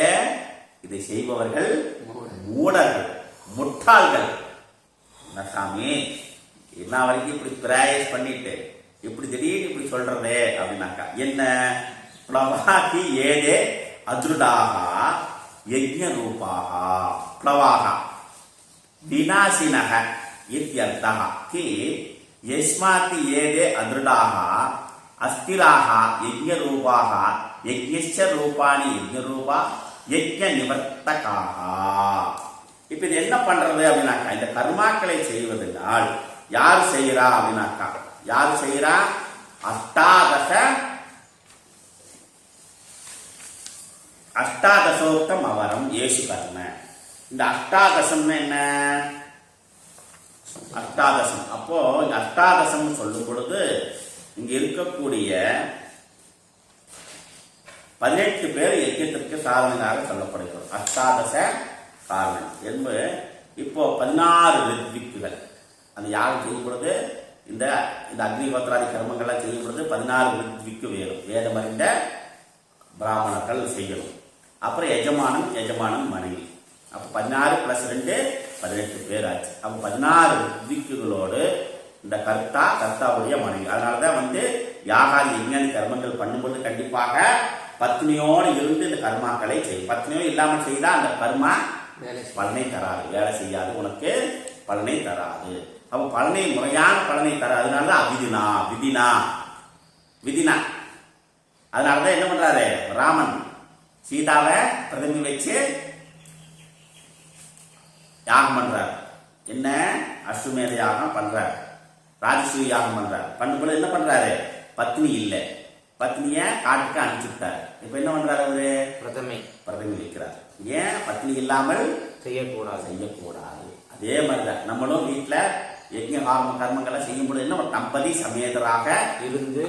இதை செய்பவர்கள் மூடர்கள், முட்டாள்கள். சாமி என்ன வரைக்கும் இப்படி பிரயாஸ் பண்ணிட்டு இப்படி திடீர்னு இப்படி சொல்றதே அப்படின்னாக்கா என்ன? பிளவாகி ஏதே அதிருடாக யஜ்ஞ ரூபாக பிளவாக விநாசினக இத்யர்த்தः கி யஸ்மாத் ஏதே அதிருடாக அஸ்திராக யஜ்ஞ ரூபாக யஜ்ஞஸ்ய ரூபாணி யஜ்ஞ ரூபா யஜ்ஞ நிவர்த்தகாஹா. இப்ப இது என்ன பண்றது அப்படின்னாக்கா, இந்த கர்மாக்களை செய்வதனால் யார் செய்யறா அப்படின்னாக்கா, யார் செய்யறா? அஷ்டாதசோக்தம் அவரம் ஏசு கர்ம. இந்த அஷ்டாதசம்னு என்ன? அஷ்டாதசம். அப்போ இந்த அஷ்டாதசம் சொல்லும் பொழுது இங்க இருக்கக்கூடிய 18 பேர் யஜ்ஞத்திற்கு சாதனையாக சொல்லப்படுகிறது. அஷ்டாதச காரணம் என்பது இப்போ 16 ரித்விக்குகள் அந்த யாகம் செய்யும் பொழுது, இந்த அக்னிஹோத்ராதி கர்மங்கள்லாம் செய்யும் பொழுது 16 ரித்விக்கு வேணும். வேதம் அறிந்த பிராமணர்கள் செய்யணும். அப்புறம் எஜமானன் மனைவி. அப்போ 16 + 2 18 பேர் ஆச்சு. அப்போ 16 ரித்விக்குகளோடு இந்த கர்த்தாவுடைய மனைவி. அதனாலதான் யாகாதி யஜ்ஞானி கர்மங்கள் பண்ணும்போது கண்டிப்பாக பத்னியோடு இருந்து இந்த கர்மாக்களை செய்யும். பத்னியோ இல்லாமல் செய்தா அந்த கர்மா பலனை தராது, வேலை செய்யாது, உனக்கு பலனை தராது. அப்ப பலனை முறையான பலனை தராது. அதனாலதான் விதினா. அதனாலதான் என்ன பண்றாரு ராமன் சீதாவை பிரதிமி வச்சு யாகம் பண்றார். என்ன? அஸ்வமேத யாகம் பண்றார், ராஜசூய யாகம் பண்றார். பண்ணும்போது என்ன பண்றாரு? பத்னி இல்லை, பத்னிய காட்டுக்கு அனுப்பிச்சுட்டார். இப்ப என்ன பண்றாரு? அவரு பிரதமி வைக்கிறார். ஏன்? பத்னி இல்லாமல் செய்யக்கூடாது. அதே மாதிரிதான் நம்மளும் வீட்டுல யஜ்ஞ கர்மங்களை செய்யும் பொழுது என்ன தம்பதி சமேதராக இருந்து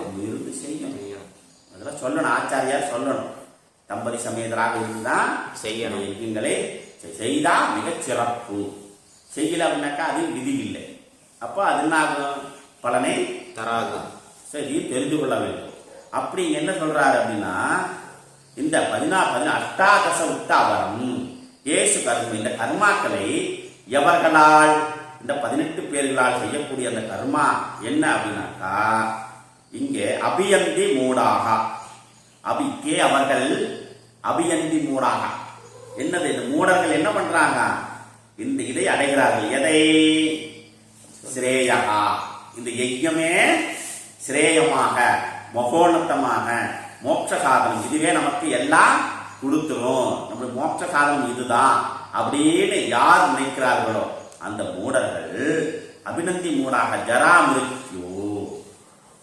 செய்யணும். அதெல்லாம் சொல்லணும், ஆச்சாரியார் சொல்லணும். தம்பதி சமேதராக இருந்துதான் செய்யணும். யஜ்ஞங்களை செய்தா மிகச் சிறப்பு. செய்யல அப்படின்னாக்கா அது விதி இல்லை. அப்போ அது என்ன ஆகும்? பலனை தராது. சரி, தெரிந்து கொள்ள வேண்டும். அப்படி என்ன சொல்றாரு அப்படின்னா, இந்த 18 உத்தாவரம் ஏசு கர்மம், இந்த கர்மாக்களை எவர்களால்? இந்த 18 பேர்களால் செய்யக்கூடிய அந்த கர்மா என்ன அப்படின்னாக்கா, இங்கே அபியந்தி மூடாக. அபிக்கே அவர்கள் அபியந்தி மூடாக. என்னது? இந்த மூடர்கள் என்ன பண்றாங்க? இந்த இதை அடைகிறார்கள். எதை? ஸ்ரேயகா. இந்த யஜ்ஞமே ஸ்ரேயமாக, மகோன்னதமாக, மோட்ச சாதனம், இதுவே நமக்கு எல்லாம் கொடுத்துரும், நம்மளுடைய மோட்ச சாதனம் இதுதான் அப்படின்னு யார் நினைக்கிறார்களோ அந்த மூடர்கள் அபிநந்தி மூடாக ஜரா மிருத்யு.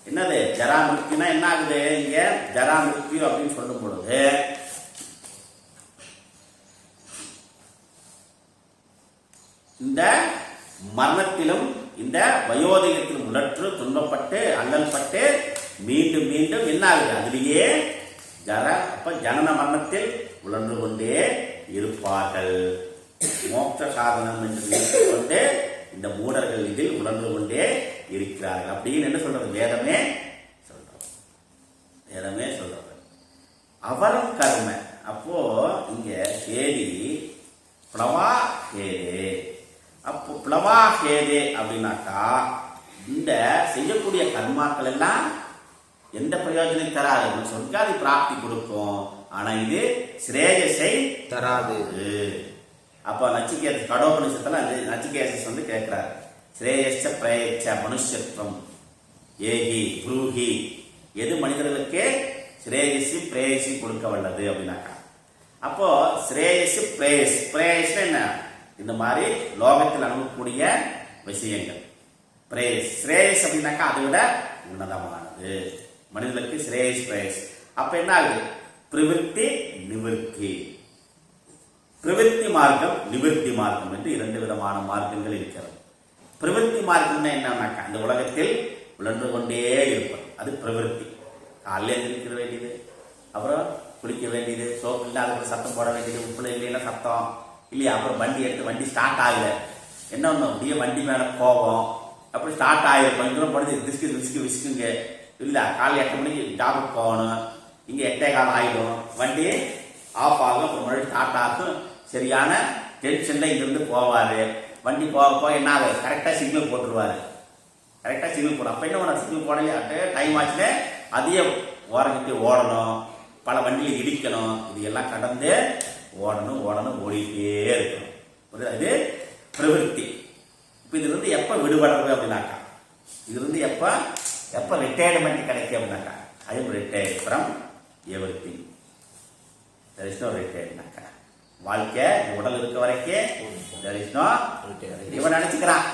என்னது ஜரா மிருத்யுனா? என்ன ஆகுது இங்க? ஜரா மிருத்யு அப்படின்னு சொல்லும் பொழுது இந்த மரணத்திலும் இந்த வயோதிகத்திலும் உடற்று துன்பப்பட்டு அல்லல்பட்டு மீண்டும் மீண்டும் என்ன ஆகுது? அதிலேயே அப்ப ஜனன மரணத்தில் உழன்று கொண்டே இருப்பார்கள். மோட்ச சாதனம் என்று கொண்டு இந்த மூடர்கள் இதில் உழன்று கொண்டே இருக்கிறார்கள் அப்படின்னு என்ன சொல்றது? வேதமே சொல்றது. அவரும் கர்ம. அப்போ இங்க சேதி பிளவா ஹேதே. அப்போ பிளவா ஹேதே அப்படின்னாக்கா இந்த செய்யக்கூடிய கர்மாக்கள் எல்லாம் எந்த பிரயோஜனம் தராது. சொர்க்காதி பிராப்தி கொடுக்கும், ஆனா இது ஸ்ரேயஸை தராது. அப்ப நச்சிகேத கடோபனிஷத்துல நச்சிகேதஸ் கேட்கிறார், ஸ்ரேயஸ்ச பிரேயச்ச மனுஷத்துவம் ஏகி புரூஹி. எது மனிதர்களுக்கு ஸ்ரேயசி பிரேயசி கொடுக்க வல்லது அப்படின்னாக்கா, அப்போ ஸ்ரேயசி பிரேயஸ் என்ன? இந்த மாதிரி லோகத்தில் அனுபவக்கூடிய விஷயங்கள். பிரேயஸ் ஸ்ரேயஸ் அப்படின்னாக்கா அதை விட உன்னதமானது மனிதர்களுக்கு பிரேயஸ். அப்ப என்ன ஆகுது? பிரவிற்த்தி நிவர்த்தி. பிரவிற்த்தி மார்க்கம், நிவர்த்தி மார்க்கம் என்று 2 விதமான மார்க்கங்கள் இருக்கிறது. பிரவிற்த்தி மார்க்கம்னா என்னன்னாக்கா இந்த உலகத்தில் உழன்று கொண்டே இருப்பது, அது பிரவிற்த்தி. காலையில் எழுந்திருக்க வேண்டியது, அப்புறம் குளிக்க வேண்டியது, சோப்பு இல்லாத சத்தம் போட வேண்டியது, உப்புல இல்லைன்னா சத்தம் இல்லையா, அப்புறம் வண்டி எடுத்து வண்டி ஸ்டார்ட் ஆகல, என்ன ஒண்ணு அப்படியே வண்டி மேல கோபம், அப்படி ஸ்டார்ட் ஆகிடும், கொஞ்சம் தூரம் படுத்து விசுக்குங்க இல்லை, காலையில் 8 மணிக்கு ஜாபுக்கு போகணும், இங்கே 8:15 ஆகிடும், வண்டி ஆஃப் ஆகும், அப்புறம் மறுபடியும் ஸ்டார்ட் ஆகும். சரியான டென்ஷன்ல இங்கிருந்து போவாரு. வண்டி போக என்ன ஆகுது? கரெக்டாக சிக்னல் போட்டுருவாரு. கரெக்டாக சிக்னல் போடும். அப்போ என்ன பண்ண? சிக்னல் போடலையே, டைம் ஆச்சுல அதையே ஓரங்கிட்டு ஓடணும், பல வண்டியில் இடிக்கணும், இது எல்லாம் கடந்து ஓடணும் ஓடிட்டே இருக்கணும். இது பிரவிற்த்தி. இப்போ இதுல இருந்து எப்போ விடுபடுறது அப்படின்னாக்கா, இதுல இருந்து எப்போ ரிட்டையர்மெண்ட் கிடைக்கும் அப்படின்னாக்கா, I am retired from everything. there is no retiredனாக்கா வாழ்க்கை இந்த உடல் இருக்க வரைக்கும் there is no retired. இவன் நினைச்சுக்கிறான்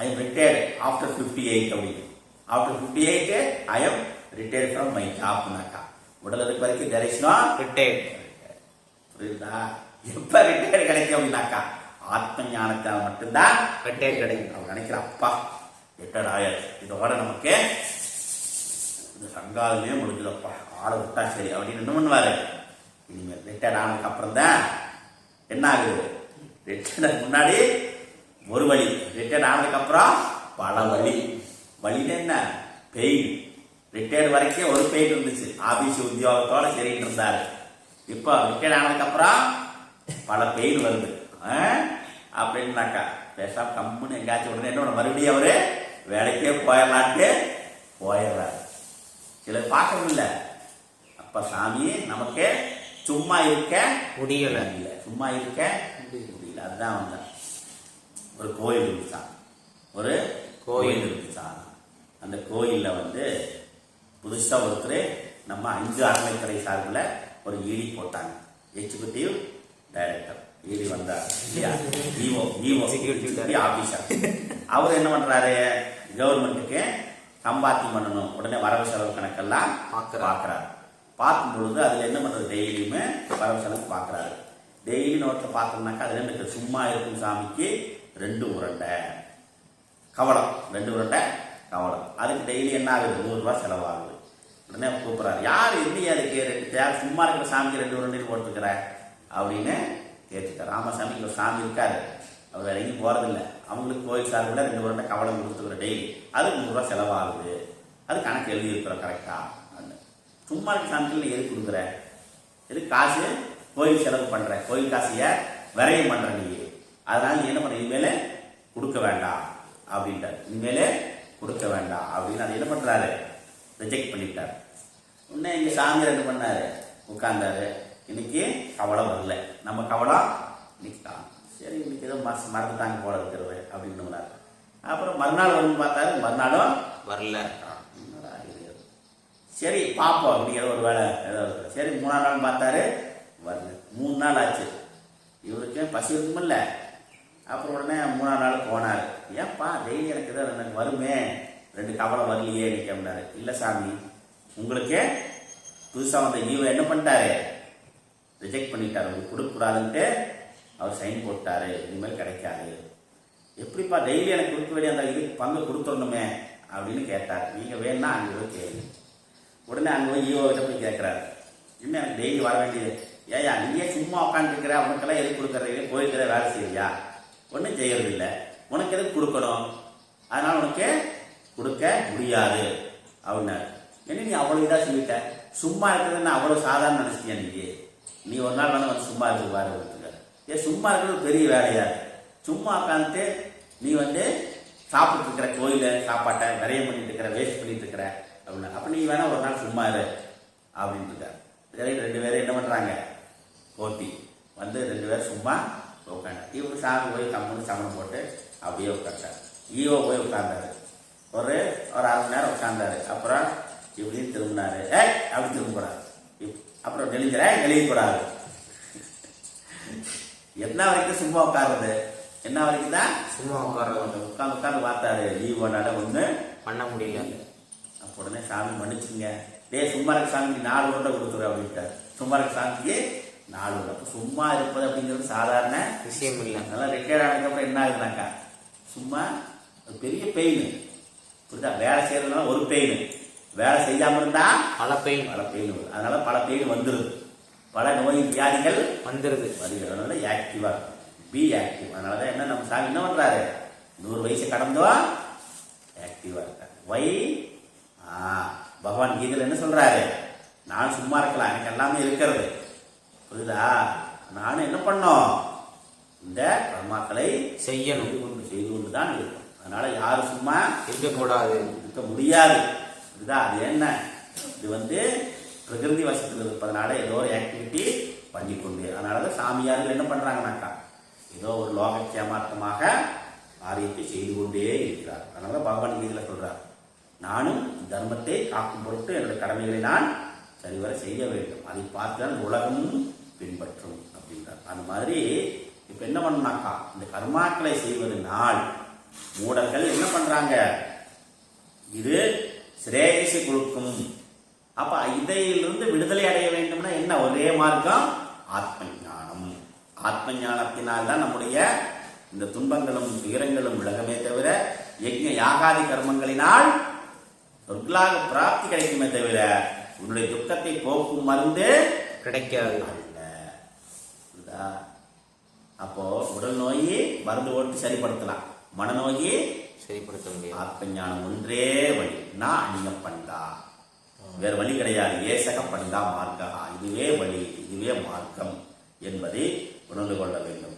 I am retired after 58 அப்படின்னு. After 58 I am retired from my jobனாக்கா உடல் இருக்க வரைக்கும் there is no
retired.
புரியுதா? எப்ப ரிட்டையர் கிடைக்கும் அப்படின்னாக்கா ஆத்ம ஞானத்தால் மட்டும்தான்
retired கிடைக்கும்.
அவன் நினைக்கிறான் அப்பா ரிட்டையர்ட் ஆயாச்சு, இதோட நமக்கு இந்த சங்காலமே முடிஞ்சதப்பா, ஆளை விட்டா சரி அப்படின்னு என்ன பண்ணுவாரு. இனிமேல் ரிட்டையர்ட் ஆனதுக்கு அப்புறம் தான் என்ன ஆகுது, ரிட்டையர்ட் முன்னாடி ஒரு வழி, ரிட்டையர்ட் ஆனதுக்கு அப்புறம் பல வழி. வழின்னு என்ன, பெயின். ரிட்டையர்ட் வரைக்கும் ஒரு பெயின் இருந்துச்சு, ஆபீஸ் உத்தியோகத்தோட சரிட்டு இருந்தாரு. இப்போ ரிட்டையர்ட் ஆனதுக்கு அப்புறம் பல பெயின் வருது அப்படின்னாக்கா பேசாம கம்முன்னு எங்காச்சும் உடனே என்ன மறுபடியும் அவரு வேலைக்கே போயிடலான்ட்டு போயிடுறாரு. சிலர் பார்க்கறது இல்லை. அப்ப சாமி நமக்கு சும்மா இருக்க
முடியல,
சும்மா இருக்க முடியல. அதுதான் வந்த ஒரு கோயில் இருந்துச்சான், ஒரு கோயில் இருந்துச்சான். அந்த கோயில்ல புதுசா ஒருத்தர் நம்ம 5 அறநிலைத்துறை சார்பில் ஒரு ஈடி போட்டாங்க. எக்ஸிகியூட்டிவ் டைரக்டர் ஈடி வந்தார் இல்லையா, ஈஓ ஆபீசர். அவர் என்ன பண்றாரு, கவர்மெண்ட்டுக்கு சம்பாத்தியம் பண்ணணும், உடனே வரவு செலவு கணக்கெல்லாம் பார்க்கிறாரு. பார்க்கும் பொழுது அதுல என்ன பண்றது, டெய்லியுமே வரவு செலவு பார்க்கிறாரு. டெய்லி நோட்டை பார்த்தோம்னாக்கா அதுல என்ன, சும்மா இருக்கும் சாமிக்கு 2 உருண்டை கவலம், 2 உருண்டை கவலம். அதுக்கு டெய்லி என்ன ஆகுது, 100 ரூபாய் செலவாகுது. உடனே கூப்பிடுறாரு, யார் இல்லையா அதுக்கு 2 சும்மா இருக்கிற சாமிக்கு 2 உருண்டைன்னு போட்டுக்கிற அப்படின்னு கேட்டுக்க. ராமசாமிக்கு ஒரு சாமி இருக்காரு, அவர் வேற எங்கேயும் போறதில்லை. அவங்களுக்கு கோயில் சார்பில் 2 உருண்டை கவலம் கொடுத்துக்கிற டெய்லி, அதுக்கு 100 ரூபாய் செலவாகுது. அது கணக்கு எழுதி இருக்கிறோம் கரெக்டா. சும்மா இருக்க சாமிக்கு எது கொடுக்குற, எது காசு கோயில் செலவு பண்ற, கோயில் காசைய விரயம் பண்ற நீ, அதனால நீ என்ன பண்ண, இனிமேல கொடுக்க வேண்டாம் அப்படின்ட்டார். இனிமேலே கொடுக்க வேண்டாம் அப்படின்னு அதை என்ன பண்றாரு, ரிஜெக்ட் பண்ணிட்டார். உடனே இங்க சாமி என்ன பண்ணாரு, உட்கார்ந்தாரு. இன்னைக்கு கவலம் வரல, நம்ம கவலம் இன்னைக்கு தான். சரி இன்னைக்கு ஏதோ மறந்துட்டாங்க போல இருக்கிறது அப்படின்னு. அப்புறம் மறுநாள் வந்து பார்த்தாரு, மறுநாளும் வரல. சரி பார்ப்போம் அப்படிங்கிற ஒரு வேலை ஏதோ இருக்கு. சரி 3ஆம் நாள் பார்த்தாரு, வரல. 3 நாள் ஆச்சு, இவருக்கு பசி இருக்குமில்ல. அப்புறம் உடனே 3ஆம் நாள் போனாரு. ஏன்ப்பா டெய்லி எனக்கு ஏதோ எனக்கு வருமே, 2 கவலை வரலையே இன்னைக்கு அப்படின்னாரு. இல்லை சாமி, உங்களுக்கு புதுசாக வந்த ஈவோ என்ன பண்ணிட்டாரு, ரிஜெக்ட் பண்ணிட்டாரு, உங்களுக்கு கொடுக்கக்கூடாதுன்ட்டு அவர் சைன் போட்டாரு, இனிமேல் கிடைக்காது. எப்படிப்பா டெய்லி எனக்கு கொடுக்க வேண்டிய அந்த இது பங்கு கொடுத்துடணுமே அப்படின்னு கேட்டார். நீங்க வேணா அங்கே போய் கேளுங்க. உடனே அங்கே போய் ஈவோ கிட்ட போய் கேட்கிறாரு, இன்னும் எனக்கு டெய்லி வர வேண்டியது, ஏயா நீயே சும்மா உட்காந்துருக்கிற, அவனுக்கெல்லாம் எதுக்கு கொடுக்கறது, போயிருக்கிற வேலை செய்யறியா, ஒன்றும் செய்யறது இல்லை, உனக்கு எதுக்கு கொடுக்கணும், அதனால உனக்கு கொடுக்க முடியாது அப்படின்னாரு. என்ன நீ அவ்வளவு இதா சொல்லிட்ட, சும்மா இருக்கிறதுன்னு அவ்வளவு சாதாரண நினைச்சிட்டியா நீ ஒரு நாள் வந்து சும்மா இருக்கு பாரு, ஏன் சும்மா இருக்கிறது பெரிய வேலையா, சும்மா உட்காந்துட்டு நீ சாப்பிட்டு இருக்கிற கோயில சாப்பாட்டை விரயம் பண்ணிட்டு இருக்கிற, வேஸ்ட் பண்ணிட்டு இருக்கிற அப்படின்னா, அப்ப நீ வேணா ஒரு நாள் சும்மா இரு அப்படின்ட்டு இருக்காரு. 2 பேரும் என்ன பண்றாங்க, போட்டி 2 பேரும் சும்மா உட்காந்து. இவரு சாமி போய் கம்பெனி சமணம் போட்டு அப்படியே உட்காந்தாரு. ஈவோ போய் உட்கார்ந்தாரு, ஒரு 1/2 மணி நேரம் உட்கார்ந்தாரு. அப்புறம் இப்படின்னு திரும்பினாரு, அப்படி திரும்பக்கூடாது, அப்புறம் நெளியக்கூடாது. என்ன வரைக்கும் சும்மா உட்காருது, என்ன வரைக்கும் தான்
சும்மா உட்கார்றது.
உட்காந்து பார்த்தாரு, ஈவோனால ஒண்ணு
பண்ண முடியல.
அப்ப உடனே சாமி மன்னிச்சுங்க, சும்மா இருக்க சாமிக்கு 4 உருண்டை கொடுத்துரு அப்படின்ட்டாரு. சும்மா இருக்க சாமிக்கு 4 உருண்டை. அப்ப சும்மா இருப்பது அப்படிங்கிறது சாதாரண
விஷயம் இல்லை.
அதனால ரிட்டையர்ட் ஆனதுக்கப்புறம் என்ன ஆகுதுனாக்கா, சும்மா பெரிய பெயின். புரியுதா, வேலை செய்யறதுனால ஒரு பெயின், வேலை செய்யாம இருந்தா பல பெயின் வரும். அதனால பல பெயின் வந்துருது, பல நோய் வியாதிகள் வந்துருது. அதனால ஆக்டிவா பி ஆக்டிவ். அதனாலதான் என்ன நம்ம சாமி என்ன பண்றாரு, 100 வயசு கடந்தோ ஆக்டிவா இருக்காரு. வை பகவான் கீதையில என்ன சொல்றாரு, நான் சும்மா இருக்கலாம், எனக்கு எல்லாமே இருக்கிறது. புரியுதா, நானும் என்ன பண்ணோம், இந்த கர்மாக்களை செய்து கொண்டுதான் இருக்கும். அதனால யாரும் சும்மா இருக்கக்கூடாது, இருக்க முடியாது. புரியுதா, அது என்ன, இது பிரகிருதி வசத்தில் இருப்பதனால ஏதோ ஒரு ஆக்டிவிட்டி பண்ணிக்கொண்டு. அதனாலதான் சாமியார்கள் என்ன பண்றாங்கனாக்கா, ஏதோ ஒரு லோக ஏமாற்றமாக காரியத்தை செய்து கொண்டே இருக்கிறார். அதனால பகவான் கீதையில சொல்றார், நானும் தர்மத்தை காக்கும் பொருட்டு என்னுடைய கடமைகளை நான் சரிவர செய்ய வேண்டும். அதை பார்த்துதான் உலகமும் பின்பற்றும் அப்படின்றார். அந்த மாதிரி இப்ப என்ன பண்ணாக்கா இந்த கர்மாக்களை செய்வதனால் மூடர்கள் என்ன பண்றாங்க, இது சிரேயசை கொடுக்கும். அப்ப இதிலிருந்து விடுதலை அடைய வேண்டும்னா என்ன ஒரே மார்க்கம்? ஆத்ம ஞானம். ஆத்ம ஞானத்தினால்தான் நம்முடைய இந்த துன்பங்களும் துயரங்களும் விலகமே தவிர யஜ்ஞ யாகாதி கர்மங்களினால் சொர்க்கலாக பிராப்தி கிடைக்குமே தவிர உன்னுடைய துக்கத்தை போக்கும் மருந்து
கிடைக்காது.
அல்ல. அப்போ உடல் நோயை மருந்து ஓட்டு சரிப்படுத்தலாம், மனநோயை
சரிப்படுத்த முடியாது.
ஆத்ம ஞானம் ஒன்றே வழி. நான் அந்நிய பண்டா, வேற வழி கிடையாது. ஏசக பண்டா மார்க்கா, இதுவே வழி, இதுவே மார்க்கம் என்பதை உணர்ந்து கொள்ள வேண்டும்.